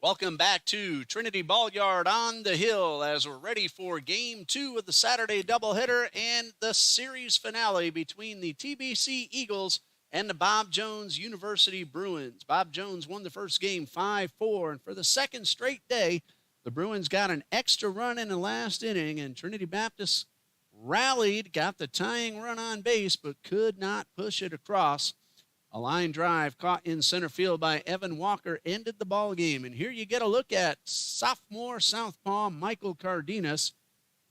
Welcome back to Trinity Ball Yard on the Hill as we're ready for Game 2 of the Saturday doubleheader and the series finale between the TBC Eagles and the Bob Jones University Bruins. Bob Jones won the first game 5-4, and for the second straight day, the Bruins got an extra run in the last inning, and Trinity Baptist rallied, got the tying run on base, but could not push it across. A line drive caught in center field by Evan Walker ended the ball game. And here you get a look at sophomore southpaw Michael Cardenas.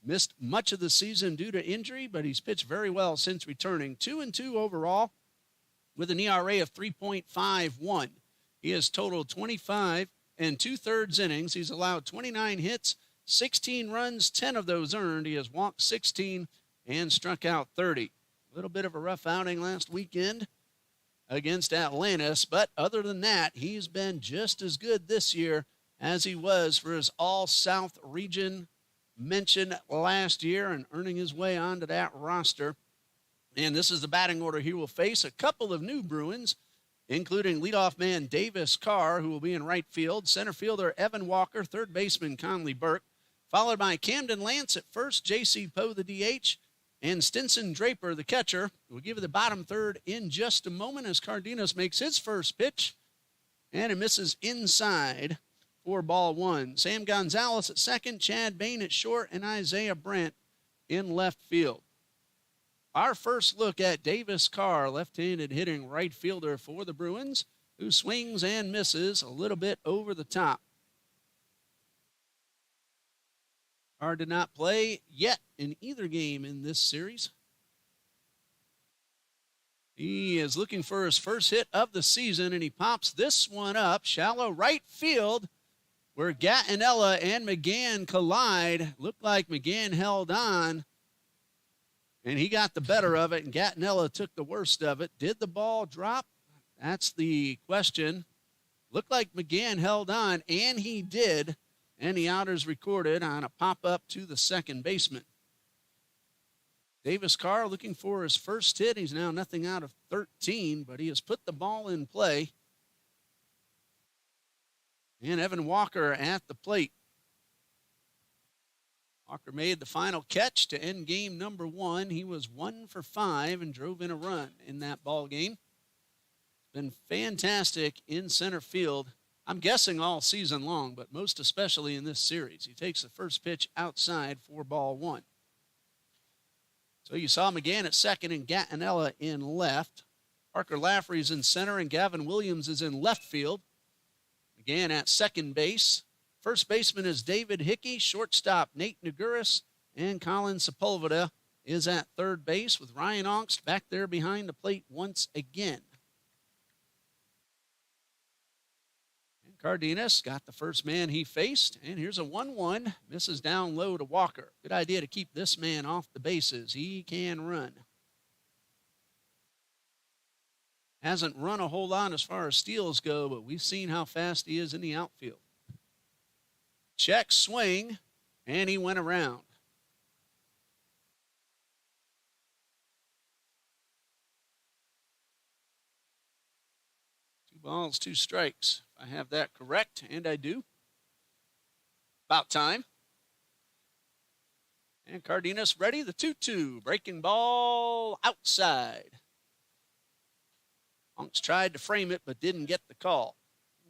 Missed much of the season due to injury, but he's pitched very well since returning. 2-2 overall with an ERA of 3.51. He has totaled 25 and 2/3 innings. He's allowed 29 hits, 16 runs, 10 of those earned. He has walked 16 and struck out 30. A little bit of a rough outing last weekend against Atlantis, but other than that, he's been just as good this year as he was for his All-South region mention last year and earning his way onto that roster. And this is the batting order he will face. A couple of new Bruins, including leadoff man Davis Carr, who will be in right field, center fielder Evan Walker, third baseman Conley Burke, followed by Camden Lance at first, J.C. Poe, the DH, and Stinson Draper, the catcher. We'll give you the bottom third in just a moment as Cardenas makes his first pitch, and it misses inside for ball one. Sam Gonzalez at second, Chad Bain at short, and Isaiah Brandt in left field. Our first look at Davis Carr, left-handed hitting right fielder for the Bruins, who swings and misses a little bit over the top. Carr did not play yet in either game in this series. He is looking for his first hit of the season, and he pops this one up, shallow right field, where Gattinella and McGann collide. Looked like McGann held on, and he got the better of it, and Gattinella took the worst of it. Did the ball drop? That's the question. Looked like McGann held on, and he did. And the out is recorded on a pop-up to the second baseman. Davis Carr looking for his first hit. He's now nothing out of 13, but he has put the ball in play. And Evan Walker at the plate. Walker made the final catch to end game number one. He was 1 for 5 and drove in a run in that ball game. Been fantastic in center field. I'm guessing all season long, but most especially in this series. He takes the first pitch outside for ball one. So you saw McGann at second and Gattinella in left. Parker Lafferty's in center and Gavin Williams is in left field. McGann at second base. First baseman is David Hickey. Shortstop Nate Naguris. And Colin Sepulveda is at third base with Ryan Ongst back there behind the plate once again. Cardenas got the first man he faced, and here's a 1-1. Misses down low to Walker. Good idea to keep this man off the bases. He can run. Hasn't run a whole lot as far as steals go, but we've seen how fast he is in the outfield. Check swing, and he went around. Two balls, two strikes. I have that correct, and I do. About time. And Cardenas ready, the 2-2. Breaking ball outside. Honks tried to frame it, but didn't get the call.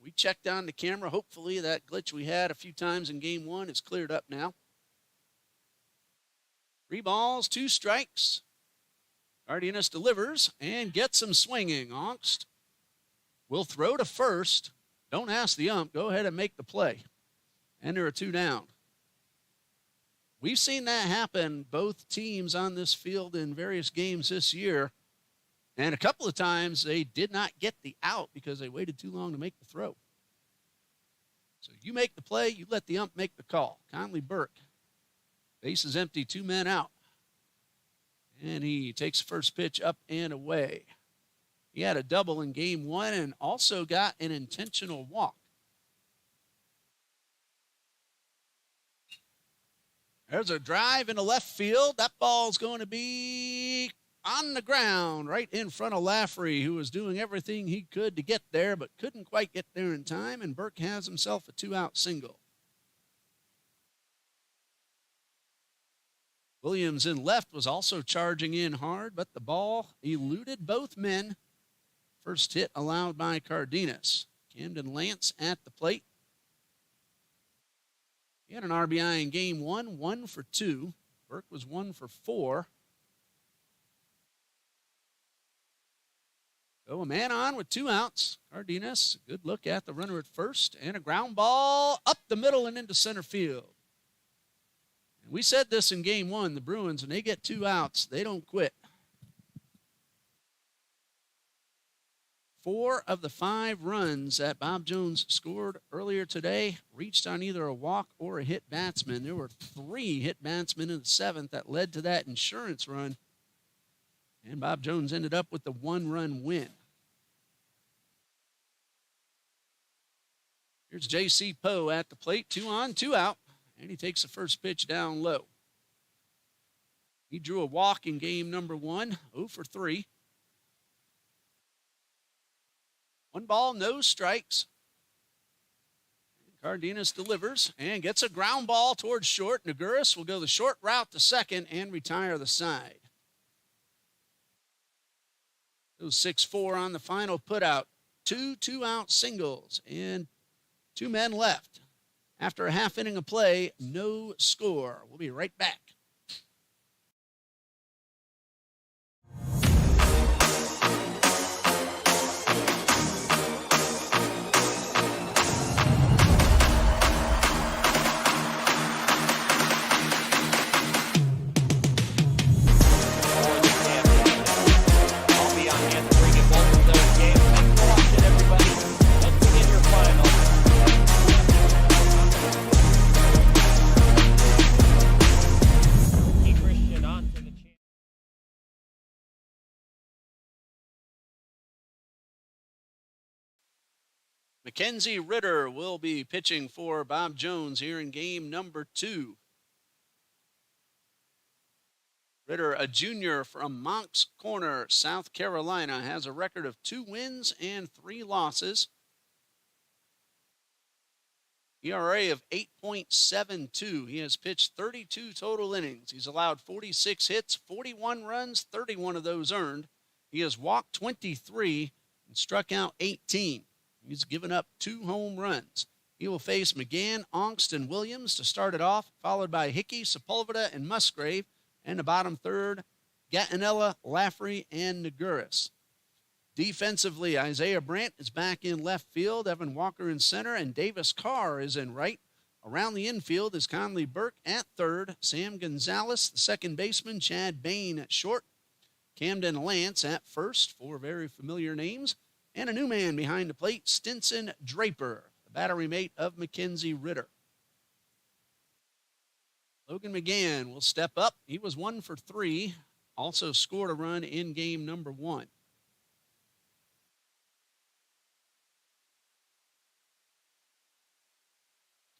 We checked on the camera. Hopefully that glitch we had a few times in game one is cleared up now. 3 balls, 2 strikes. Cardenas delivers and gets him swinging. Honks will throw to first. Don't ask the ump. Go ahead and make the play. And there are 2 down. We've seen that happen, both teams on this field in various games this year. And a couple of times they did not get the out because they waited too long to make the throw. So you make the play, you let the ump make the call. Conley Burke. Base is empty, 2 men out. And he takes the first pitch up and away. He had a double in game one and also got an intentional walk. There's a drive into left field. That ball's going to be on the ground right in front of Lafferty, who was doing everything he could to get there, but couldn't quite get there in time, and Burke has himself a 2-out single. Williams in left was also charging in hard, but the ball eluded both men. First hit allowed by Cardenas. Camden Lance at the plate. He had an RBI in game 1, 1 for 2. Burke was 1 for 4. So a man on with 2 outs. Cardenas, a good look at the runner at first, and a ground ball up the middle and into center field. And we said this in game 1, the Bruins, when they get 2 outs, they don't quit. 4 of the 5 runs that Bob Jones scored earlier today reached on either a walk or a hit batsman. There were 3 hit batsmen in the 7th that led to that insurance run. And Bob Jones ended up with the 1-run win. Here's J.C. Poe at the plate, 2 on, 2 out, and he takes the first pitch down low. He drew a walk in game number 1, 0 for 3. 1 ball, no strikes. Cardenas delivers and gets a ground ball towards short. Naguris will go the short route to second and retire the side. Those 6-4 on the final putout. 2 2-out singles and 2 men left. After a half inning of play, no score. We'll be right back. Mackenzie Ritter will be pitching for Bob Jones here in game number 2. Ritter, a junior from Moncks Corner, South Carolina, has a record of 2 wins and 3 losses. ERA of 8.72. He has pitched 32 total innings. He's allowed 46 hits, 41 runs, 31 of those earned. He has walked 23 and struck out 18. He's given up 2 home runs. He will face McGann, Ongst, and Williams to start it off, followed by Hickey, Sepulveda, and Musgrave, and the bottom third, Gattinella, Lafferty, and Naguris. Defensively, Isaiah Brandt is back in left field, Evan Walker in center, and Davis Carr is in right. Around the infield is Conley Burke at third, Sam Gonzalez, the second baseman, Chad Bain at short, Camden Lance at first, 4 very familiar names, and a new man behind the plate, Stinson Draper, the battery mate of Mackenzie Ritter. Logan McGann will step up. He was 1 for 3, also scored a run in game number 1.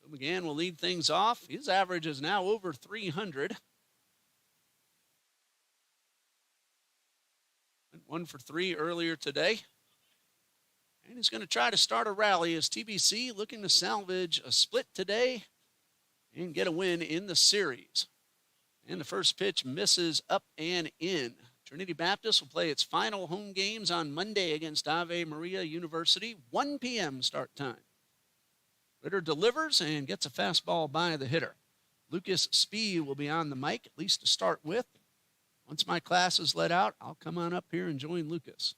So McGann will lead things off. His average is now over 300. Went 1 for 3 earlier today. And he's going to try to start a rally as TBC looking to salvage a split today and get a win in the series. And the first pitch misses up and in. Trinity Baptist will play its final home games on Monday against Ave Maria University, 1 p.m. start time. Ritter delivers and gets a fastball by the hitter. Lucas Speed will be on the mic, at least to start with. Once my class is let out, I'll come on up here and join Lucas.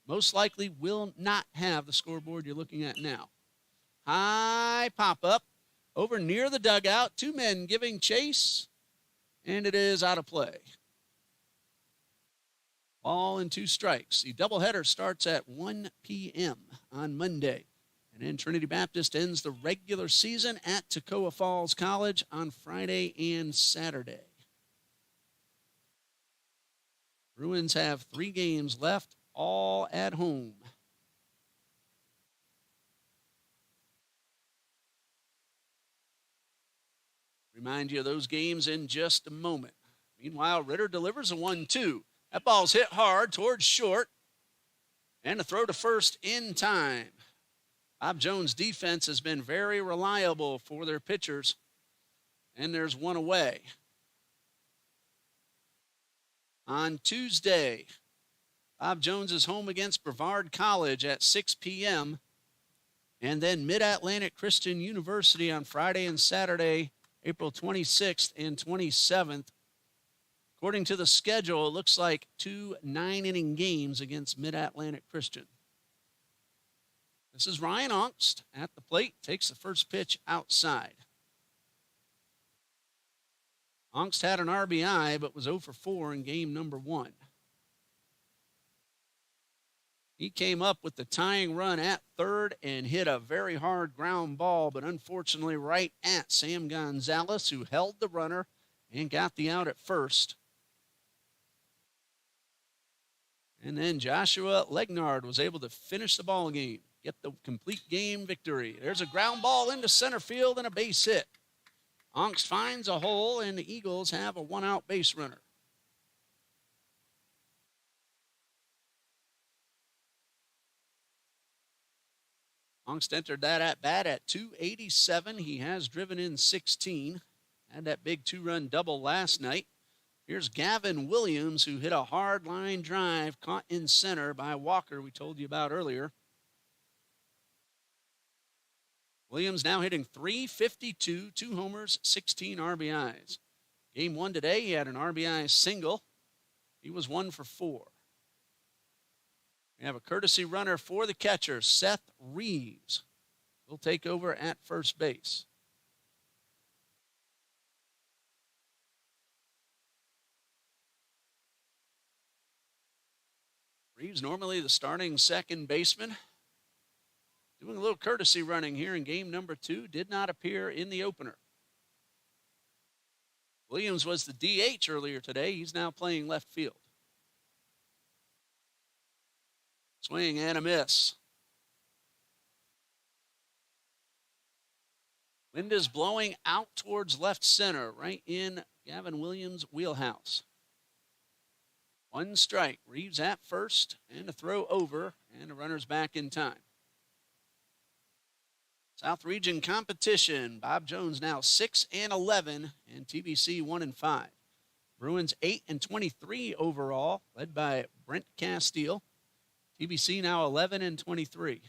Most likely will not have the scoreboard you're looking at now. High pop-up over near the dugout. 2 men giving chase, and it is out of play. Ball and 2 strikes. The doubleheader starts at 1 p.m. on Monday. And then Trinity Baptist ends the regular season at Toccoa Falls College on Friday and Saturday. Bruins have 3 games left, all at home. Remind you of those games in just a moment. Meanwhile, Ritter delivers a 1-2. That ball's hit hard towards short. And a throw to first in time. Bob Jones' defense has been very reliable for their pitchers. And there's one away. On Tuesday, Bob Jones is home against Brevard College at 6 p.m. And then Mid-Atlantic Christian University on Friday and Saturday, April 26th and 27th. According to the schedule, it looks like 2 9-inning games against Mid-Atlantic Christian. This is Ryan Ongst at the plate, takes the first pitch outside. Ongst had an RBI, but was 0 for 4 in game number 1. He came up with the tying run at third and hit a very hard ground ball, but unfortunately right at Sam Gonzalez, who held the runner and got the out at first. And then Joshua Legnard was able to finish the ball game, get the complete game victory. There's a ground ball into center field and a base hit. Ongst finds a hole, and the Eagles have a one-out base runner. Ongst entered that at-bat at 287. He has driven in 16. Had that big 2-run double last night. Here's Gavin Williams, who hit a hard line drive, caught in center by Walker, we told you about earlier. Williams now hitting .352, 2 homers, 16 RBIs. Game 1 today, he had an RBI single. He was 1 for 4. We have a courtesy runner for the catcher, Seth Reeves. He'll take over at first base. Reeves, normally the starting second baseman, doing a little courtesy running here in game number 2. Did not appear in the opener. Williams was the DH earlier today. He's now playing left field. Swing and a miss. Wind is blowing out towards left center, right in Gavin Williams' wheelhouse. 1 strike. Reeves at first, and a throw over, and the runner's back in time. South Region competition. Bob Jones now 6-11, and TBC 1-5. Bruins 8-23 overall, led by Brent Castile. TBC now 11-23.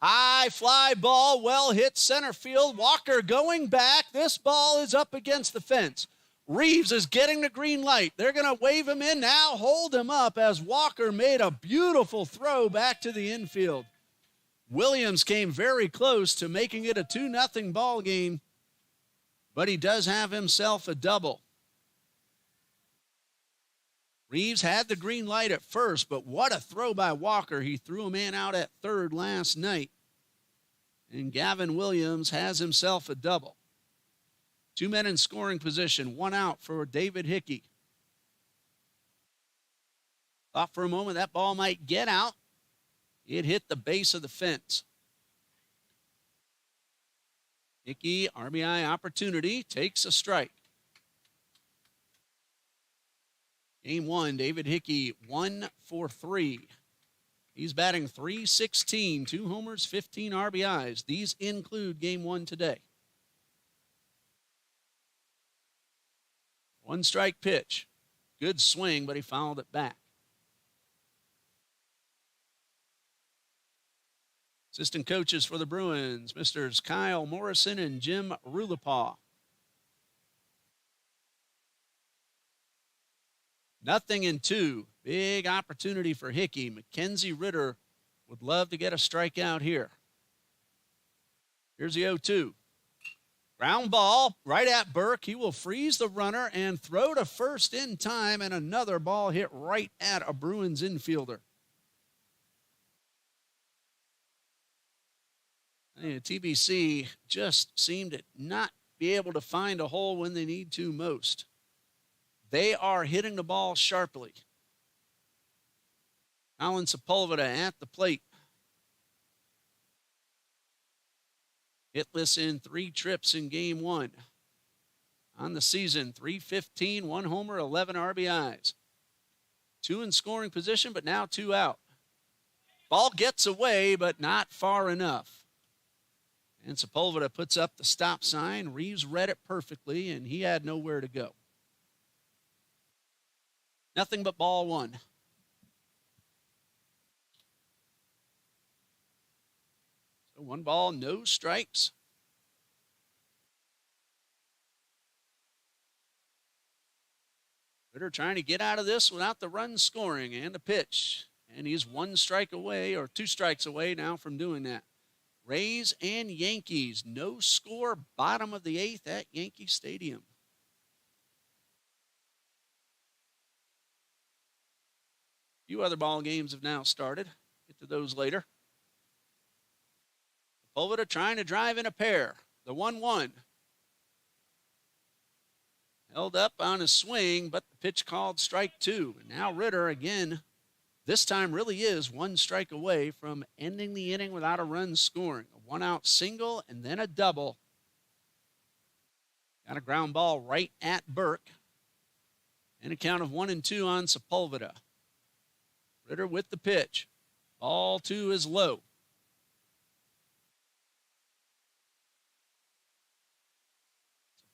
High fly ball, well hit center field. Walker going back. This ball is up against the fence. Reeves is getting the green light. They're going to wave him in now, hold him up as Walker made a beautiful throw back to the infield. Williams came very close to making it a 2-0 ball game, but he does have himself a double. Reeves had the green light at first, but what a throw by Walker. He threw a man out at third last night. And Gavin Williams has himself a double. 2 men in scoring position, 1 out for David Hickey. Thought for a moment that ball might get out. It hit the base of the fence. Hickey, RBI opportunity, takes a strike. Game 1, David Hickey, 1 for 3. He's batting .316, 2 homers, 15 RBIs. These include game 1 today. 1 strike pitch. Good swing, but he fouled it back. Assistant coaches for the Bruins, Mr. Kyle Morrison and Jim Rulipaw. 0-2. Big opportunity for Hickey. Mackenzie Ritter would love to get a strikeout here. Here's the 0-2. Ground ball right at Burke. He will freeze the runner and throw to first in time, and another ball hit right at a Bruins infielder. TBC just seemed to not be able to find a hole when they need to most. They are hitting the ball sharply. Colin Sepulveda at the plate. Hitless in 3 trips in game 1. On the season, .315, 1 homer, 11 RBIs. Two in scoring position, but now two out. Ball gets away, but not far enough. And Sepulveda puts up the stop sign. Reeves read it perfectly, and he had nowhere to go. Nothing but ball one. So 1 ball, no strikes. Ritter trying to get out of this without the run scoring and the pitch. And he's 1 strike away, or 2 strikes away now from doing that. Rays and Yankees, no score, bottom of the 8th at Yankee Stadium. A few other ball games have now started. Get to those later. Sepulveda trying to drive in a pair. The 1-1. Held up on a swing, but the pitch called strike 2. And now Ritter again, this time really is 1 strike away from ending the inning without a run scoring. A 1-out single and then a double. Got a ground ball right at Burke. And a count of 1-2 on Sepulveda. Ritter with the pitch. Ball 2 is low.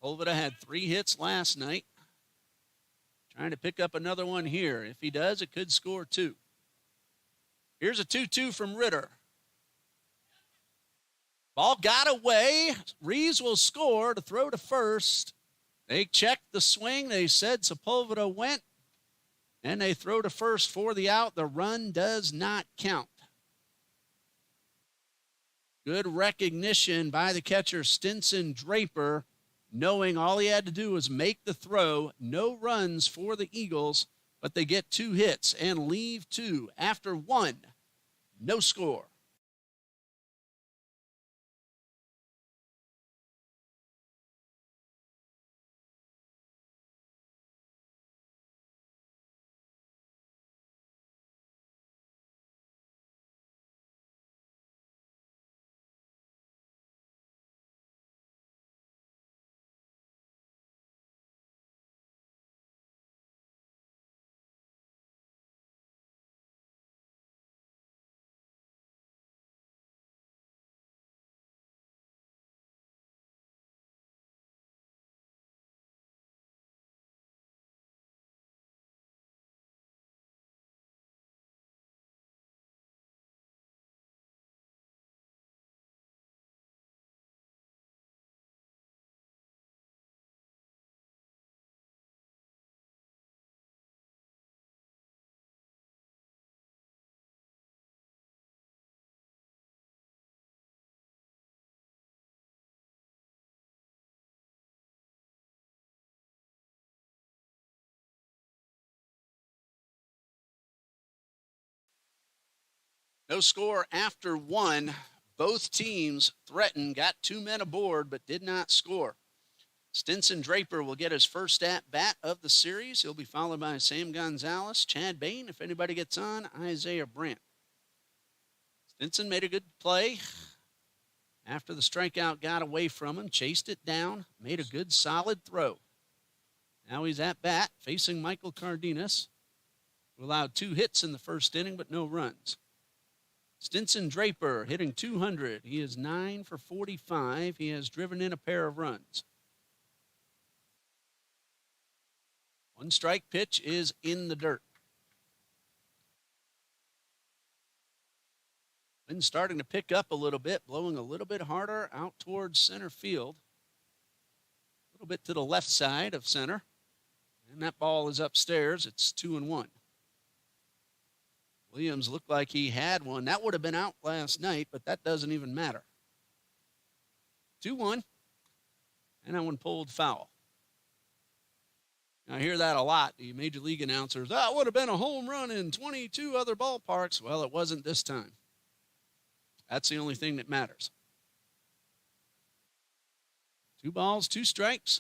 Sepulveda had 3 hits last night. Trying to pick up another one here. If he does, it could score 2. Here's a 2-2 from Ritter. Ball got away. Reeves will score to throw to first. They checked the swing. They said Sepulveda went. And they throw to first for the out. The run does not count. Good recognition by the catcher, Stinson Draper, knowing all he had to do was make the throw. No runs for the Eagles, but they get 2 hits and leave 2 after 1. No score. No score after 1. Both teams threatened, got 2 men aboard, but did not score. Stinson Draper will get his first at-bat of the series. He'll be followed by Sam Gonzalez, Chad Bain, if anybody gets on, Isaiah Brandt. Stinson made a good play after the strikeout got away from him, chased it down, made a good solid throw. Now he's at bat facing Michael Cardenas, who allowed 2 hits in the first inning, but no runs. Stinson Draper hitting .200. He is 9 for 45. He has driven in a pair of runs. 1 strike pitch is in the dirt. Wind's starting to pick up a little bit, blowing a little bit harder out towards center field. A little bit to the left side of center. And that ball is upstairs. It's 2-1. Williams looked like he had one. That would have been out last night, but that doesn't even matter. 2-1. And that one pulled foul. I hear that a lot, the major league announcers. That would have been a home run in 22 other ballparks. Well, it wasn't this time. That's the only thing that matters. 2 balls, 2 strikes.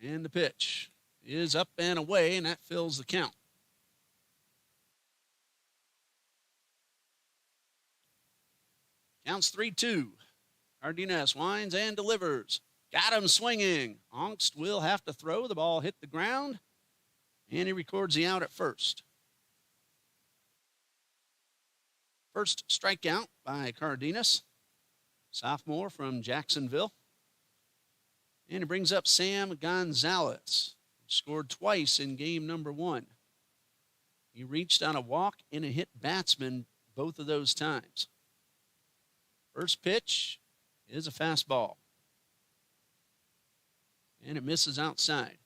And the pitch is up and away, and that fills the count. Counts 3-2. Cardenas winds and delivers. Got him swinging. Ongst will have to throw. The ball hit the ground, and he records the out at first. First strikeout by Cardenas, sophomore from Jacksonville. And he brings up Sam Gonzalez, who scored twice in game number 1. He reached on a walk and a hit batsman both of those times. First pitch is a fastball, and it misses outside.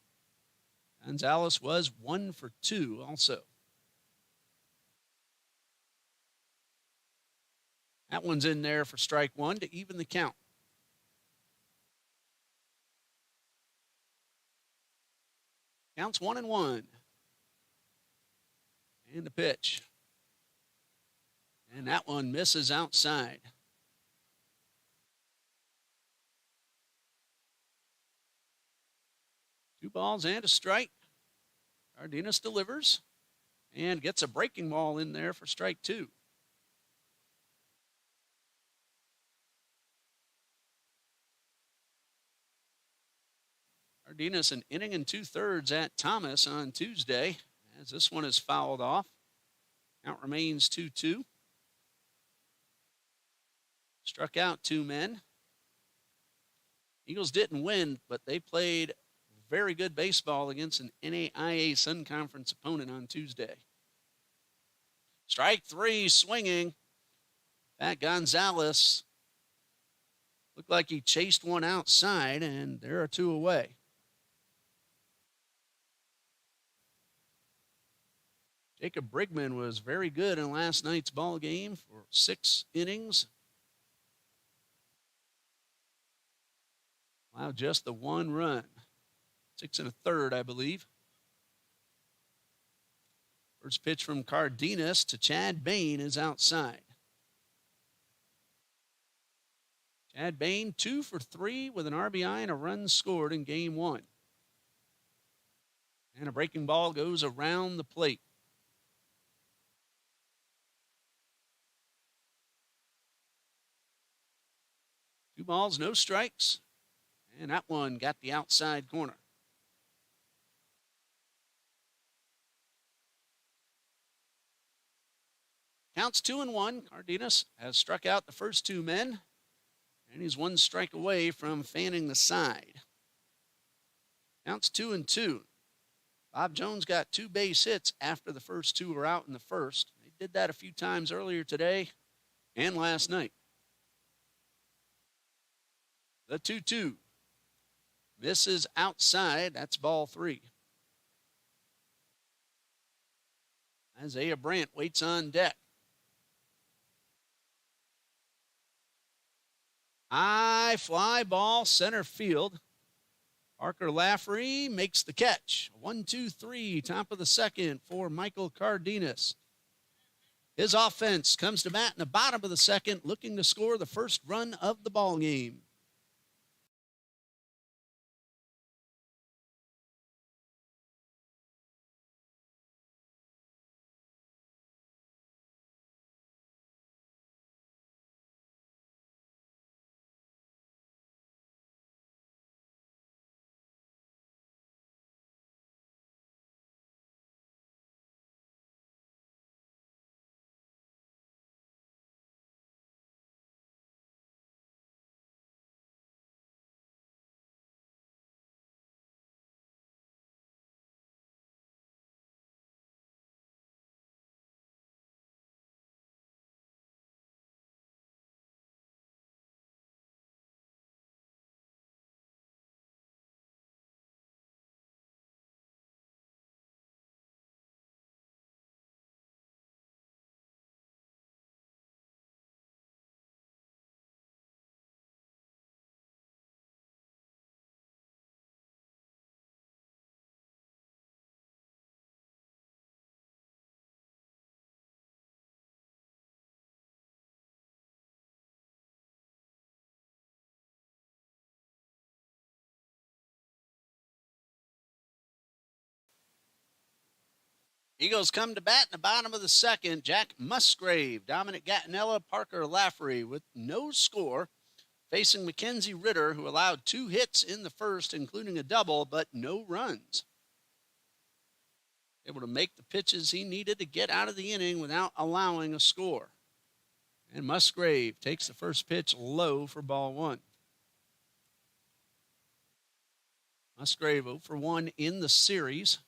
Gonzalez was 1 for 2 also. That one's in there for strike 1 to even the count. Counts 1-1. And the pitch. And that one misses outside. Two balls and a strike. Cardenas delivers and gets a breaking ball in there for strike 2. Cardenas an inning and 2/3 at Thomas on Tuesday, as this one is fouled off. Count remains 2-2. Struck out 2 men. Eagles didn't win, but they played very good baseball against an NAIA Sun Conference opponent on Tuesday. Strike 3, swinging. Pat Gonzalez looked like he chased one outside, and there are 2 away. Jacob Brigman was very good in last night's ball game for 6 innings. Allowed just the 1 run. 6 1/3, I believe. First pitch from Cardenas to Chad Bain is outside. Chad Bain 2 for 3 with an RBI and a run scored in game 1. And a breaking ball goes around the plate. Two balls, no strikes. And that one got the outside corner. Counts 2-1. Cardenas has struck out the first 2 men, and he's 1 strike away from fanning the side. Counts 2-2. Bob Jones got 2 base hits after the first 2 were out in the first. They did that a few times earlier today and last night. The 2-2. Misses outside. That's ball 3. Isaiah Brandt waits on deck. High fly ball, center field. Parker Lafferty makes the catch. 1-2-3, top of the second for Michael Cardenas. His offense comes to bat in the bottom of the second, looking to score the first run of the ball game. Eagles come to bat in the bottom of the second. Jack Musgrave, Dominic Gattinella, Parker Lafferty with no score. facing Mackenzie Ritter, who allowed 2 hits in the first, including a double, but no runs. Able to make the pitches he needed to get out of the inning without allowing a score. And Musgrave takes the first pitch low for ball 1. Musgrave 0 for 1 in the series.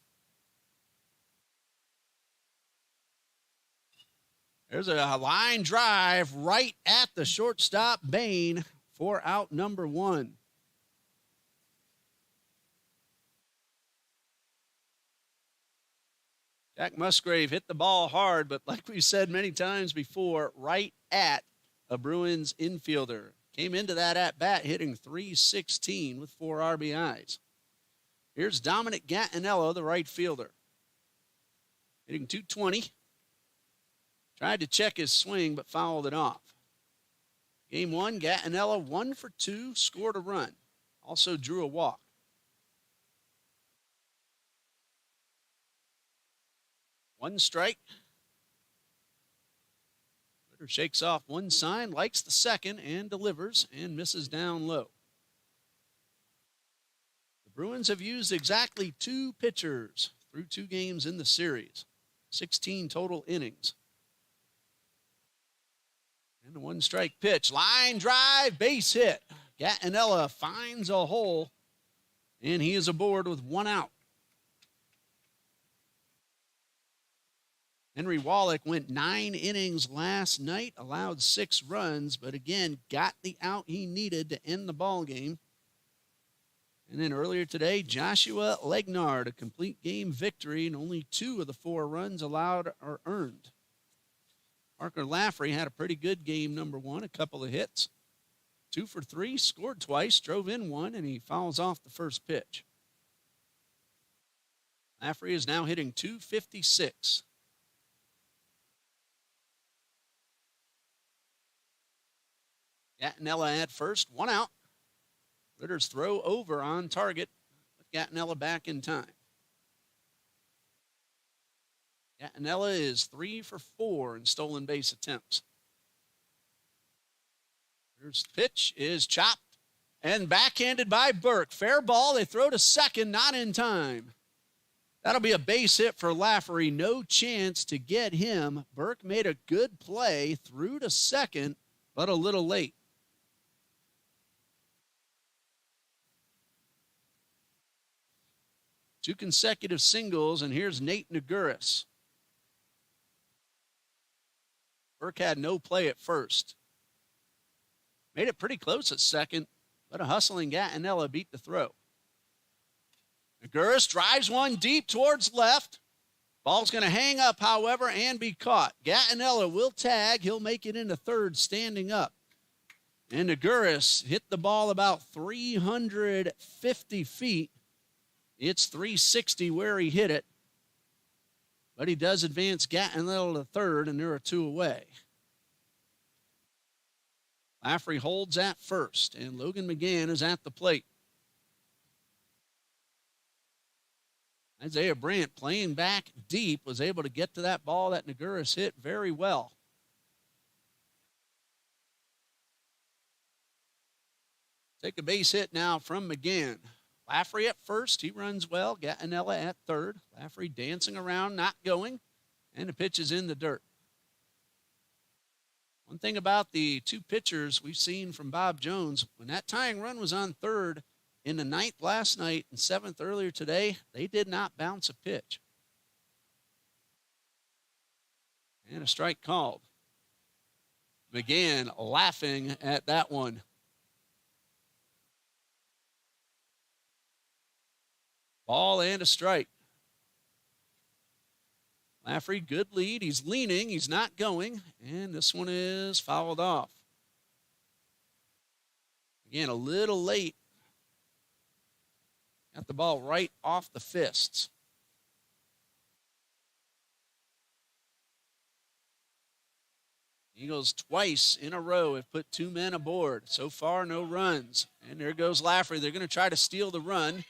There's a line drive right at the shortstop, Bain, for out number 1. Jack Musgrave hit the ball hard, but like we said many times before, right at a Bruins infielder. Came into that at-bat hitting .316 with 4 RBIs. Here's Dominic Gattinello, the right fielder. Hitting .220. Tried to check his swing, but fouled it off. Game 1, Gattinello 1 for 2, scored a run. Also drew a walk. One strike. Ritter shakes off one sign, likes the second, and delivers, and misses down low. The Bruins have used exactly 2 pitchers through 2 games in the series. 16 total innings. And the one-strike pitch. Line drive, base hit. Gattinello finds a hole, and he is aboard with 1 out. Henry Wallach went 9 innings last night, allowed 6 runs, but again, got the out he needed to end the ball game. And then earlier today, Joshua Legnard, a complete game victory, and only 2 of the 4 runs allowed are earned. Parker Lafferty had a pretty good game, number 1, a couple of hits. 2 for 3, scored twice, drove in 1, and he fouls off the first pitch. Lafferty is now hitting .256. Gattinello at first, 1 out. Ritter's throw over on target, but Gattinello back in time. Gattinello is 3 for 4 in stolen base attempts. Here's the pitch, is chopped and backhanded by Burke. Fair ball, they throw to second, not in time. That'll be a base hit for Lafferty, no chance to get him. Burke made a good play, threw to second, but a little late. Two consecutive singles, and here's Nate Naguris. Burke had no play at first. Made it pretty close at second, but a hustling Gattinello beat the throw. Naguris drives one deep towards left. Ball's going to hang up, however, and be caught. Gattinello will tag. He'll make it into third standing up. And Naguris hit the ball about 350 feet. It's 360 where he hit it. But he does advance Gattinello to third, and there are 2 away. Lafferty holds at first, and Logan McGann is at the plate. Isaiah Brandt, playing back deep, was able to get to that ball that Naguris hit very well. Take a base hit now from McGann. Lafferty at first, he runs well. Gattinello at third. Lafferty dancing around, not going, and the pitch is in the dirt. One thing about the 2 pitchers we've seen from Bob Jones, when that tying run was on third in the 9th last night and 7th earlier today, they did not bounce a pitch. And a strike called. McGann laughing at that one. Ball and a strike. Lafferty, good lead. He's leaning. He's not going. And this one is fouled off. Again, a little late. Got the ball right off the fists. Eagles twice in a row have put 2 men aboard. So far, no runs. And there goes Lafferty. They're going to try to steal the run.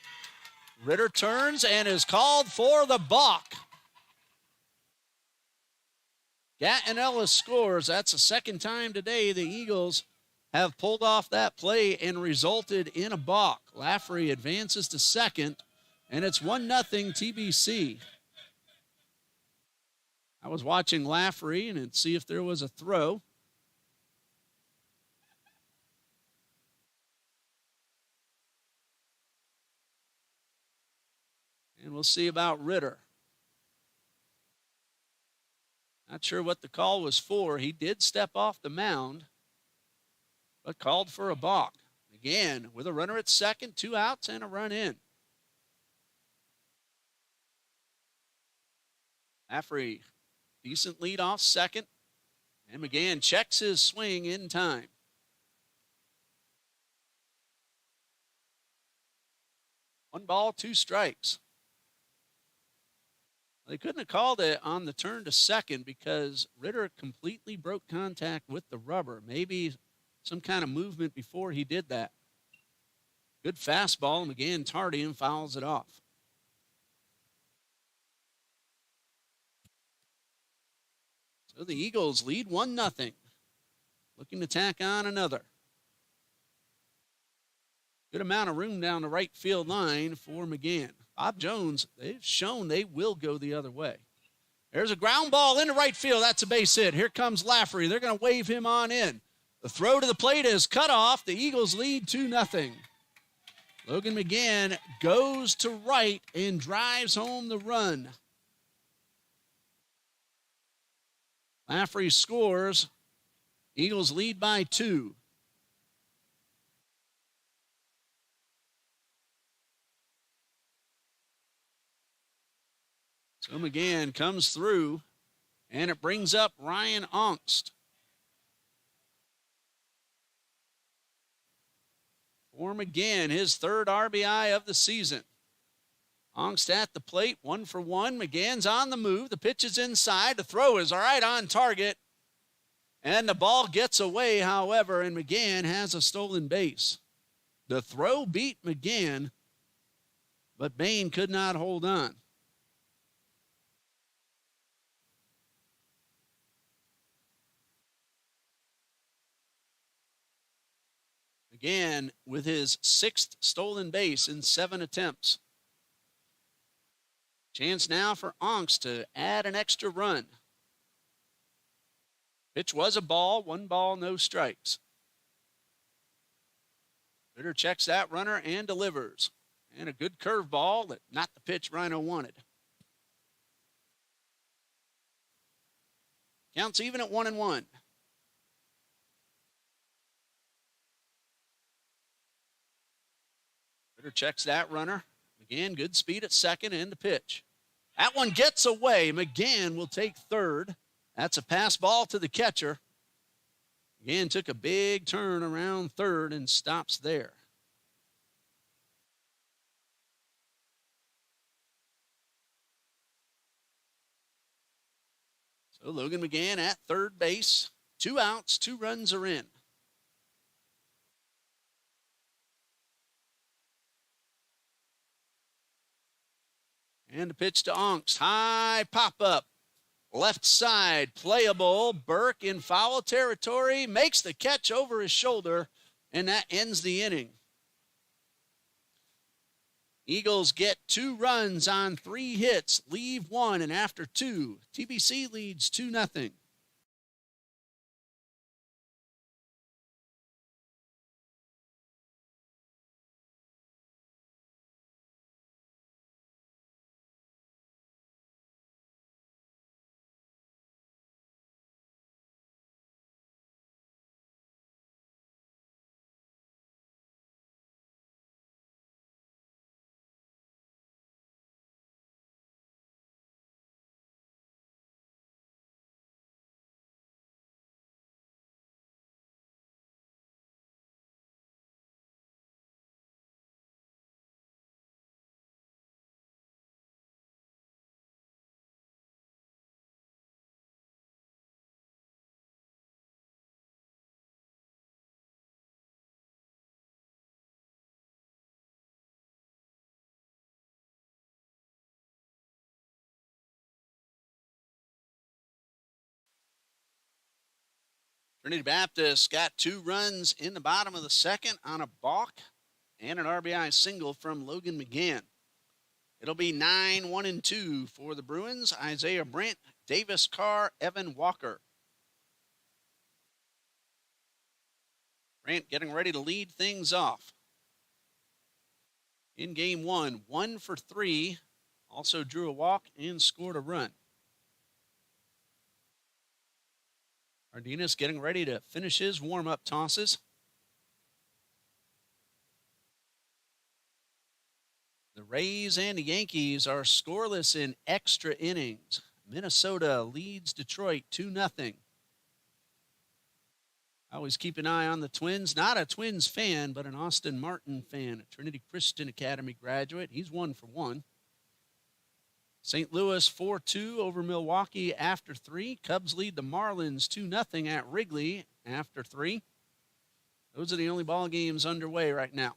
Ritter turns and is called for the balk. Gattinello scores. That's the second time today the Eagles have pulled off that play and resulted in a balk. Lafferty advances to second, and it's 1-0 TBC. I was watching Lafferty and see if there was a throw. And we'll see about Ritter. Not sure what the call was for. He did step off the mound, but called for a balk. Again, with a runner at second, 2 outs, and a run in. Lafferty, decent lead off second. And McGann checks his swing in time. 1 ball, 2 strikes. They couldn't have called it on the turn to second because Ritter completely broke contact with the rubber. Maybe some kind of movement before he did that. Good fastball, and McGann tardy and fouls it off. So the Eagles lead 1-0. Looking to tack on another. Good amount of room down the right field line for McGann. Bob Jones, they've shown they will go the other way. There's a ground ball into right field. That's a base hit. Here comes Lafferty. They're going to wave him on in. The throw to the plate is cut off. The Eagles lead 2-0. Logan McGann goes to right and drives home the run. Lafferty scores. Eagles lead by 2. So McGann comes through, and it brings up Ryan Ongst. For McGann, his 3rd RBI of the season. Ongst at the plate, 1 for 1. McGann's on the move. The pitch is inside. The throw is right on target. And the ball gets away, however, and McGann has a stolen base. The throw beat McGann, but Bain could not hold on. McGann with his 6th stolen base in 7 attempts. Chance now for Ongst to add an extra run. Pitch was a ball, 1 ball, no strikes. Ritter checks that runner and delivers. And a good curveball, but not the pitch Rhino wanted. Counts even at 1-1. Ritter checks that runner. McGann, good speed at second, and the pitch. That one gets away. McGann will take third. That's a pass ball to the catcher. McGann took a big turn around third and stops there. So Logan McGann at third base. 2 outs, 2 runs are in. And the pitch to Ongst. High pop-up. Left side, playable. Burke in foul territory. Makes the catch over his shoulder, and that ends the inning. Eagles get 2 runs on 3 hits, leave 1, and after 2, TBC leads 2-0. Trinity Baptist got 2 runs in the bottom of the second on a balk and an RBI single from Logan McGann. It'll be 9-1-2 for the Bruins. Isaiah Brent, Davis Carr, Evan Walker. Brent getting ready to lead things off. In game 1, 1 for 3. Also drew a walk and scored a run. Cardenas getting ready to finish his warm-up tosses. The Rays and the Yankees are scoreless in extra innings. Minnesota leads Detroit 2-0. I always keep an eye on the Twins. Not a Twins fan, but an Austin Martin fan, a Trinity Christian Academy graduate. He's 1 for 1. St. Louis 4-2 over Milwaukee after 3. Cubs lead the Marlins 2-0 at Wrigley after 3. Those are the only ball games underway right now.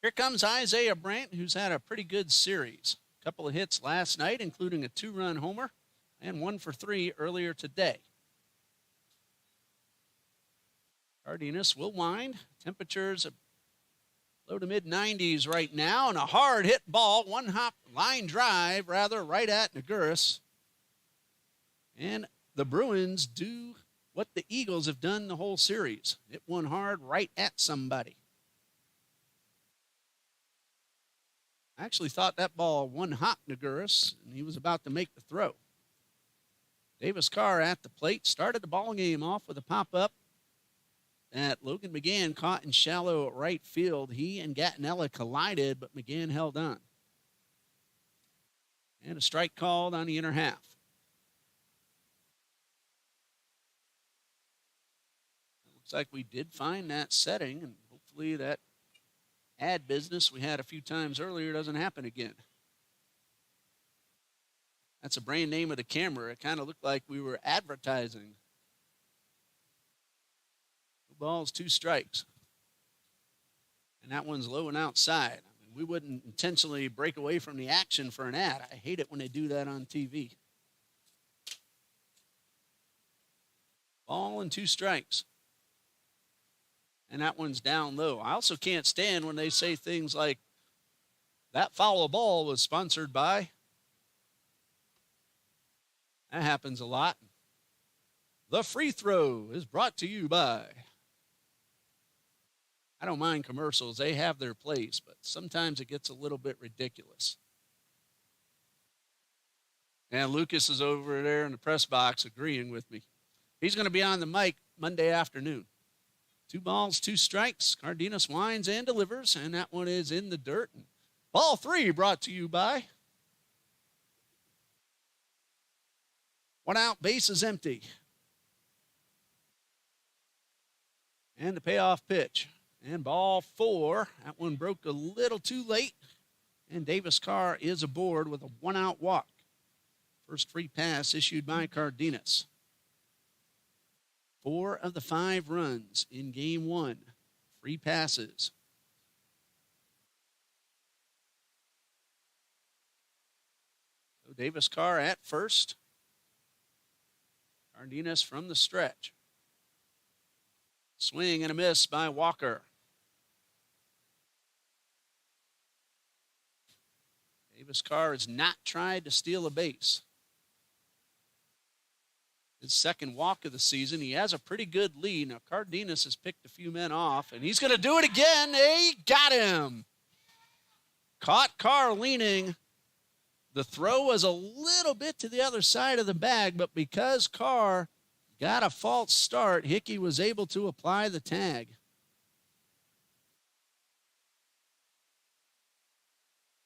Here comes Isaiah Brent, who's had a pretty good series. A couple of hits last night, including a 2-run homer, and 1 for 3 earlier today. Cardenas will wind. Temperatures low to mid-90s right now, and a hard hit ball, one-hop line drive, right at Naguris. And the Bruins do what the Eagles have done the whole series. Hit one hard right at somebody. I actually thought that ball one-hop Naguris, and he was about to make the throw. Davis Carr at the plate, started the ball game off with a pop-up that Logan McGann caught in shallow right field. He and Gattinella collided, but McGann held on. And a strike called on the inner half. It looks like we did find that setting, and hopefully that ad business we had a few times earlier doesn't happen again. That's a brand name of the camera. It kind of looked like we were advertising. 2 balls, 2 strikes. And that one's low and outside. I mean, we wouldn't intentionally break away from the action for an ad. I hate it when they do that on TV. Ball and 2 strikes. And that one's down low. I also can't stand when they say things like, that foul ball was sponsored by. That happens a lot. The free throw is brought to you by. I don't mind commercials. They have their place, but sometimes it gets a little bit ridiculous. And Lucas is over there in the press box agreeing with me. He's going to be on the mic Monday afternoon. 2 balls, 2 strikes. Cardenas winds and delivers, and that one is in the dirt. Ball 3 brought to you by. 1 out, base is empty. And the payoff pitch. And ball 4. That one broke a little too late. And Davis Carr is aboard with a 1-out walk. First free pass issued by Cardenas. 4 of the 5 runs in game 1. Free passes. So Davis Carr at first. Cardenas from the stretch. Swing and a miss by Walker. Davis Carr has not tried to steal a base. His second walk of the season. He has a pretty good lead. Now, Cardenas has picked a few men off, and he's going to do it again. He got him. Caught Carr leaning. The throw was a little bit to the other side of the bag, but because Carr got a false start, Hickey was able to apply the tag.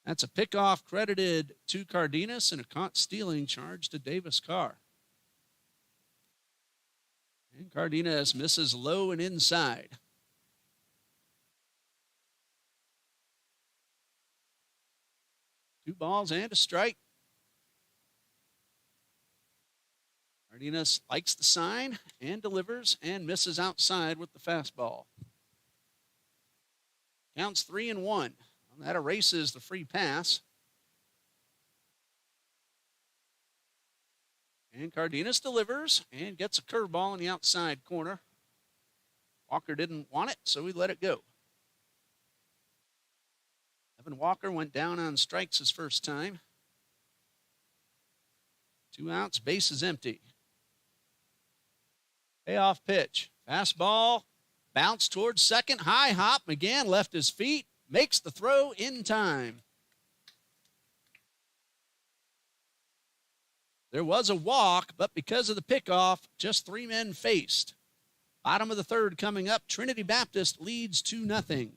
That's a pickoff credited to Cardenas and a caught stealing charge to Davis Carr. And Cardenas misses low and inside. Two balls and a strike. Cardenas likes the sign and delivers and misses outside with the fastball. Counts 3-1. That erases the free pass. And Cardenas delivers and gets a curveball in the outside corner. Walker didn't want it, so he let it go. Evan Walker went down on strikes his first time. 2 outs, base is empty. Payoff pitch. Fastball, bounce towards second, high hop. McGann left his feet, makes the throw in time. There was a walk, but because of the pickoff, just 3 men faced. Bottom of the third coming up. Trinity Baptist leads 2-0.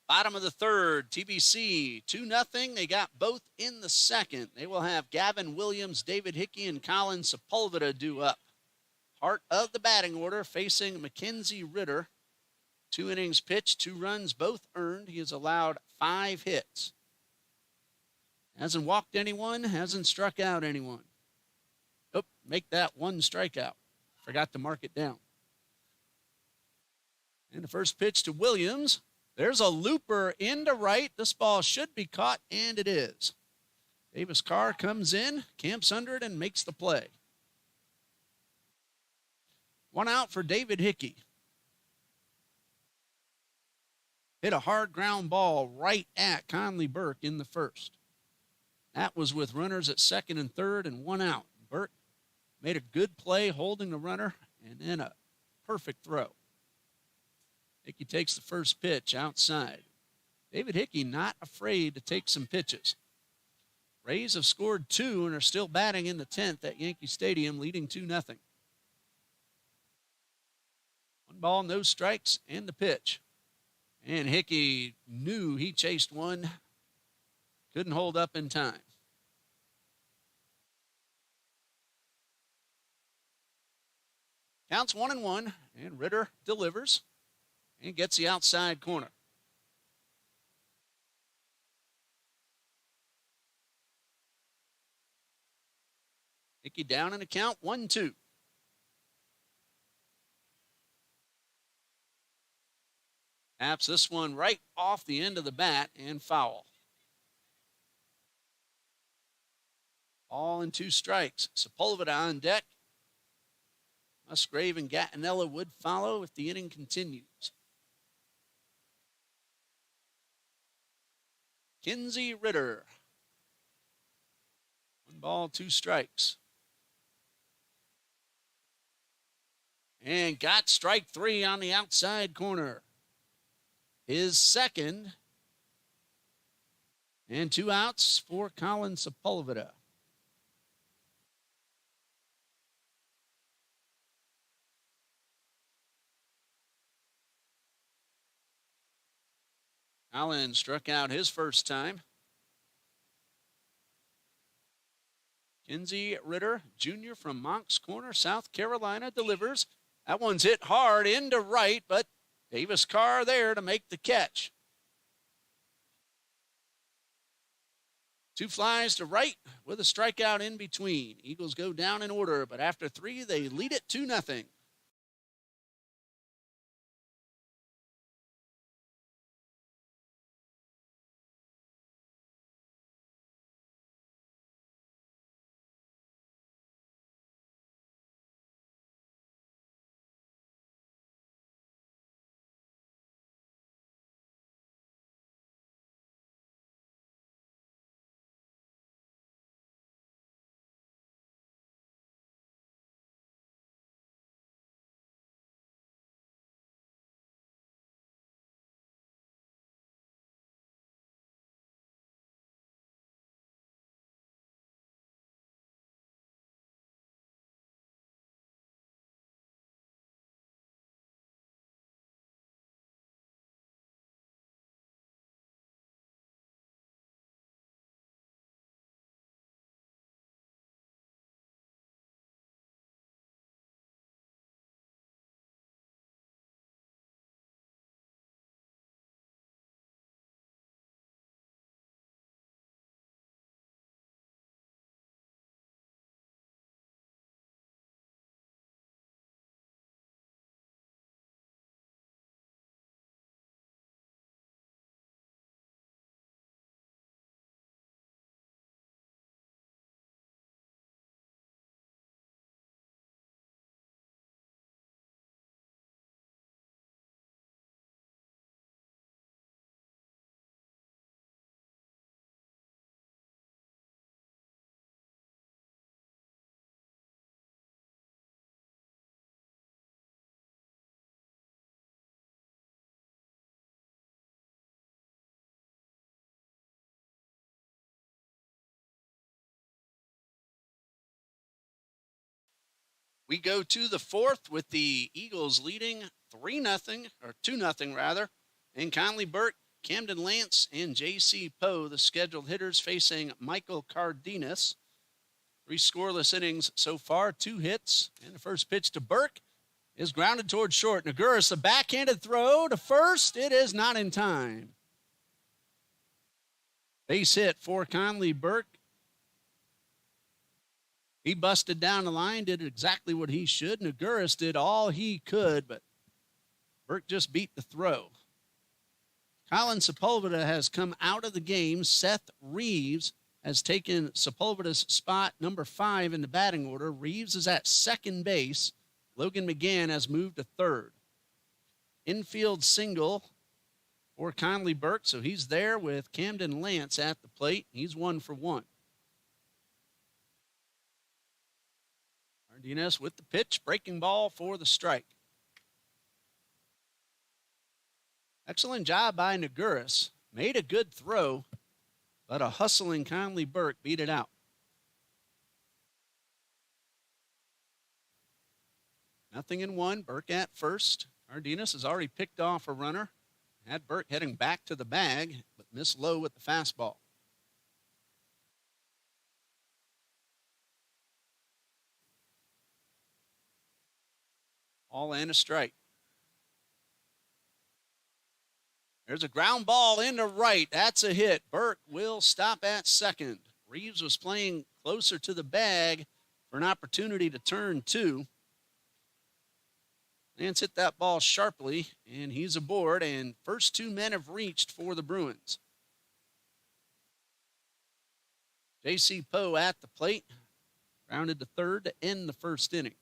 Bottom of the third, TBC 2-0. They got both in the second. They will have Gavin Williams, David Hickey, and Colin Sepulveda due up. Heart of the batting order facing Mackenzie Ritter. 2 innings pitched, 2 runs, both earned. He has allowed 5 hits. Hasn't walked anyone, hasn't struck out anyone. Oh, make that 1 strikeout. Forgot to mark it down. And the first pitch to Williams. There's a looper into right. This ball should be caught, and it is. Davis Carr comes in, camps under it, and makes the play. 1 out for David Hickey. Hit a hard ground ball right at Conley Burke in the first. That was with runners at second and third and 1 out. Burke made a good play holding the runner, and then a perfect throw. Hickey takes the first pitch outside. David Hickey not afraid to take some pitches. Rays have scored 2 and are still batting in the 10th at Yankee Stadium, leading 2-0. 1 ball, no strikes, and the pitch. And Hickey knew he chased one. Couldn't hold up in time. Counts 1-1, and Ritter delivers and gets the outside corner. Hickey down in the count, 1-2. Taps this one right off the end of the bat and foul. All in 2 strikes. Sepulveda on deck. Musgrave and Gattinella would follow if the inning continues. Kinsey Ritter. 1 ball, 2 strikes. And got strike 3 on the outside corner. His second. And 2 outs for Colin Sepulveda. Allen struck out his first time. Kinsey Ritter, junior from Moncks Corner, South Carolina, delivers. That one's hit hard into right, but Davis Carr there to make the catch. 2 flies to right with a strikeout in between. Eagles go down in order, but after 3, they lead it 2-0. We go to the fourth with the Eagles leading 3-0, or 2-0 rather. And Conley Burke, Camden Lance, and J.C. Poe, the scheduled hitters, facing Michael Cardenas. 3 scoreless innings so far, 2 hits. And the first pitch to Burke is grounded towards short. Naguris, a backhanded throw to first. It is not in time. Base hit for Conley Burke. He busted down the line, did exactly what he should. Naguris did all he could, but Burke just beat the throw. Colin Sepulveda has come out of the game. Seth Reeves has taken Sepulveda's spot, number 5 in the batting order. Reeves is at second base. Logan McGann has moved to third. Infield single for Conley Burke, so he's there with Camden Lance at the plate. He's 1 for 1. Cardenas with the pitch, breaking ball for the strike. Excellent job by Naguris. Made a good throw, but a hustling Conley Burke beat it out. 0-1, Burke at first. Cardenas has already picked off a runner. Had Burke heading back to the bag, but missed low with the fastball. All and a strike. There's a ground ball into right. That's a hit. Burke will stop at second. Reeves was playing closer to the bag for an opportunity to turn 2. Lance hit that ball sharply, and he's aboard, and first 2 men have reached for the Bruins. J.C. Poe at the plate, grounded to third to end the first inning.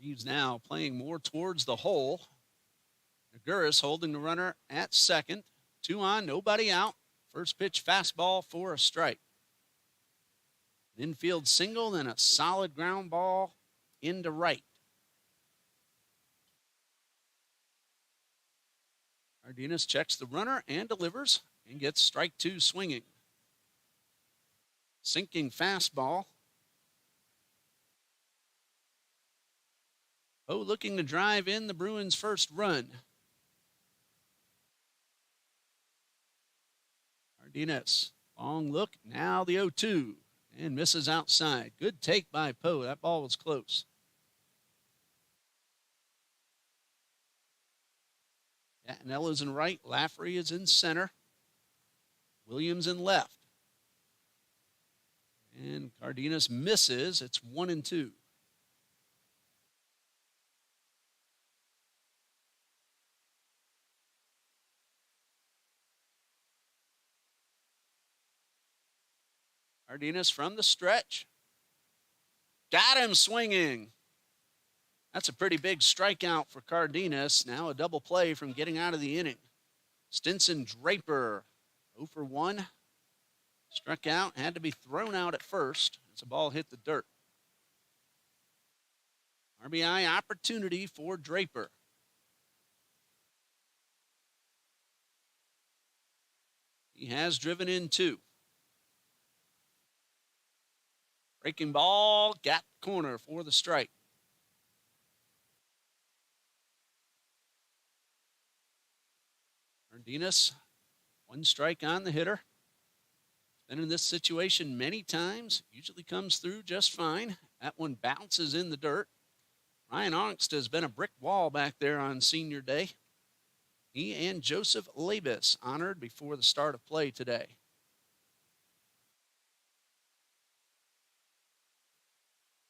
Reeves now playing more towards the hole. Naguris holding the runner at second. 2 on, nobody out. First pitch fastball for a strike. Infield single, then a solid ground ball into right. Cardenas checks the runner and delivers and gets strike 2 swinging. Sinking fastball. Poe looking to drive in the Bruins' first run. Cardenas, long look, now the 0-2, and misses outside. Good take by Poe. That ball was close. Gattinello's in right, Lafferty is in center. Williams in left. And Cardenas misses. It's 1-2. Cardenas from the stretch. Got him swinging. That's a pretty big strikeout for Cardenas. Now a double play from getting out of the inning. Stinson Draper, 0 for 1. Struck out, had to be thrown out at first as the ball hit the dirt. RBI opportunity for Draper. He has driven in 2. Breaking ball, got corner for the strike. Cardenas, 1 strike on the hitter. Been in this situation many times. Usually comes through just fine. That one bounces in the dirt. Ryan Ongst has been a brick wall back there on senior day. He and Joseph Labus honored before the start of play today.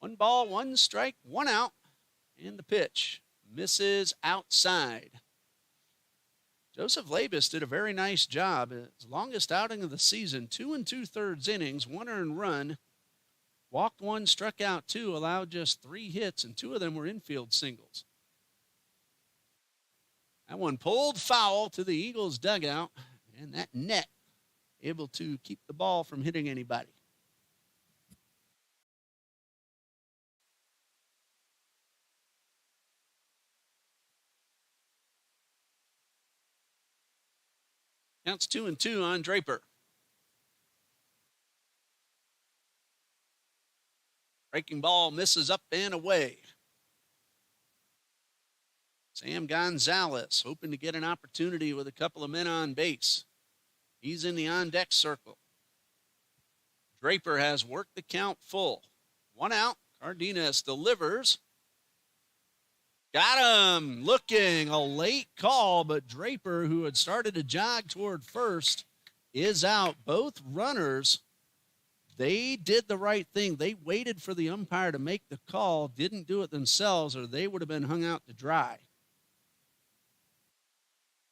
1 ball, 1 strike, 1 out, and the pitch misses outside. Joseph Labus did a very nice job. His longest outing of the season, 2 2/3 innings, 1 earned run, walked 1, struck out 2, allowed just 3 hits, and 2 of them were infield singles. That one pulled foul to the Eagles dugout, and that net able to keep the ball from hitting anybody. Counts 2-2 on Draper. Breaking ball misses up and away. Sam Gonzalez hoping to get an opportunity with a couple of men on base. He's in the on-deck circle. Draper has worked the count full. 1 out. Cardenas delivers. Got him. Looking. A late call, but Draper, who had started to jog toward first, is out. Both runners, they did the right thing. They waited for the umpire to make the call, didn't do it themselves, or they would have been hung out to dry.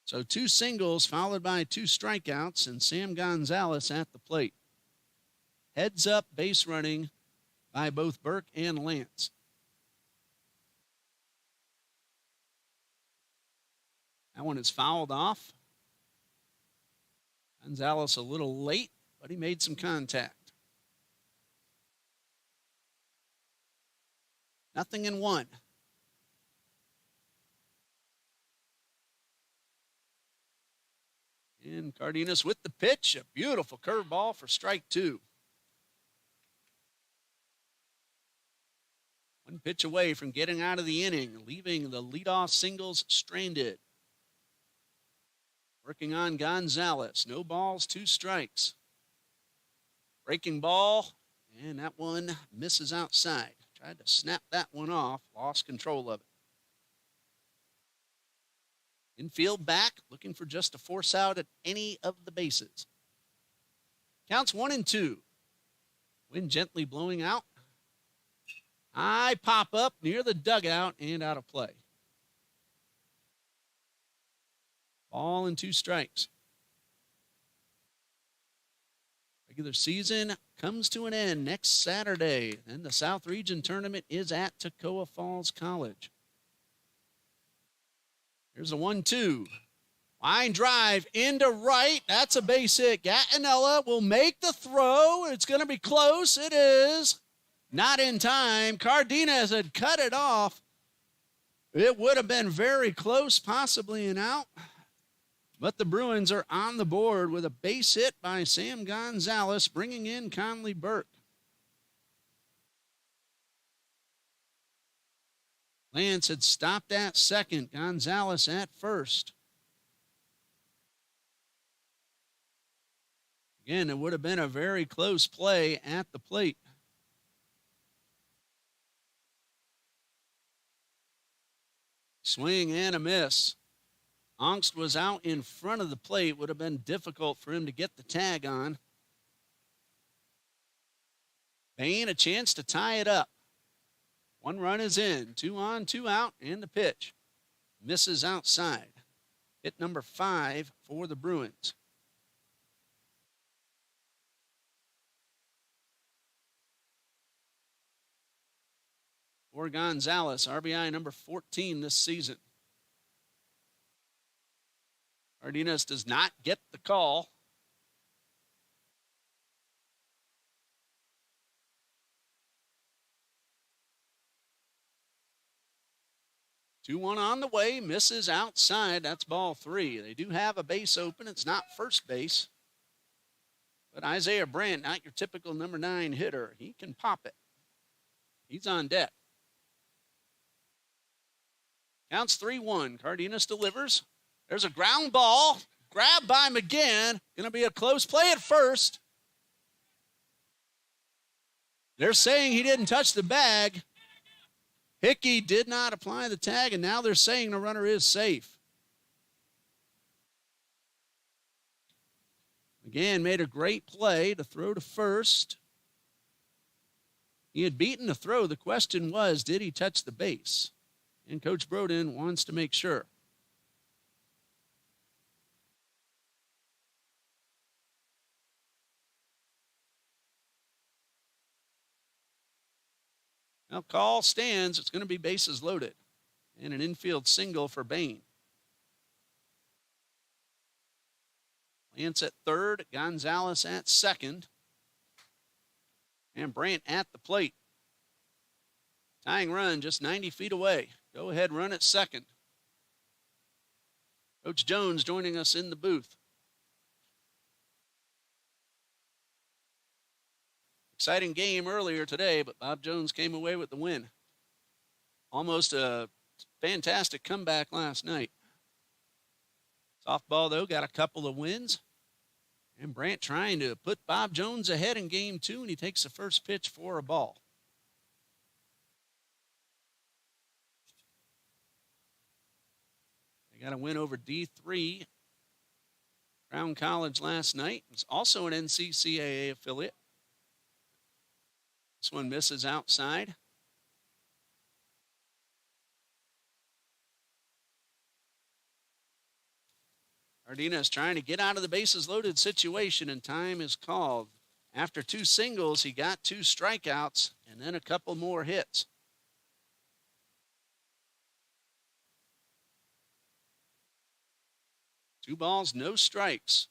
So 2 singles followed by 2 strikeouts, and Sam Gonzalez at the plate. Heads up base running by both Burke and Lance. That one is fouled off. Gonzalez a little late, but he made some contact. 0-1. And Cardenas with the pitch. A beautiful curveball for strike 2. 1 pitch away from getting out of the inning, leaving the leadoff singles stranded. Working on Gonzalez. No balls, 2 strikes. Breaking ball, and that one misses outside. Tried to snap that one off, lost control of it. Infield back, looking for just a force out at any of the bases. Counts 1-2. Wind gently blowing out. High pop up near the dugout and out of play. Ball and 2 strikes. Regular season comes to an end next Saturday. Then the South Region Tournament is at Toccoa Falls College. Here's a 1-2. Line drive into right. That's a base hit. Gattinella will make the throw. It's going to be close. It is. Not in time. Cardenas had cut it off. It would have been very close, possibly an out. But the Bruins are on the board with a base hit by Sam Gonzalez, bringing in Conley Burke. Lance had stopped at second. Gonzalez at first. Again, it would have been a very close play at the plate. Swing and a miss. Ongst was out in front of the plate. Would have been difficult for him to get the tag on. Bain a chance to tie it up. 1 run is in. 2 on, 2 out, and the pitch. Misses outside. Hit number 5 for the Bruins. For Gonzalez, RBI number 14 this season. Cardenas does not get the call. Two one on the way, misses outside. That's ball 3. They do have a base open. It's not first base. But Isaiah Brandt, not your typical number 9 hitter. He can pop it. He's on deck. Counts 3-1. Cardenas delivers. There's a ground ball. Grabbed by McGinn. Going to be a close play at first. They're saying he didn't touch the bag. Hickey did not apply the tag, and now they're saying the runner is safe. McGinn made a great play to throw to first. He had beaten the throw. The question was, did he touch the base? And Coach Broden wants to make sure. Now call stands. It's going to be bases loaded. And an infield single for Bain. Lance at third. Gonzalez at second. And Brandt at the plate. Tying run just 90 feet away. Go ahead, run at second. Coach Jones joining us in the booth. Exciting game earlier today, but Bob Jones came away with the win. Almost a fantastic comeback last night. Softball, though, got a couple of wins. And Brant trying to put Bob Jones ahead in game 2, and he takes the first pitch for a ball. They got a win over D3 Crown College last night. It's also an NCCAA affiliate. This one misses outside. Ardina is trying to get out of the bases loaded situation, and time is called. After 2 singles, he got 2 strikeouts and then a couple more hits. Two balls, no strikes.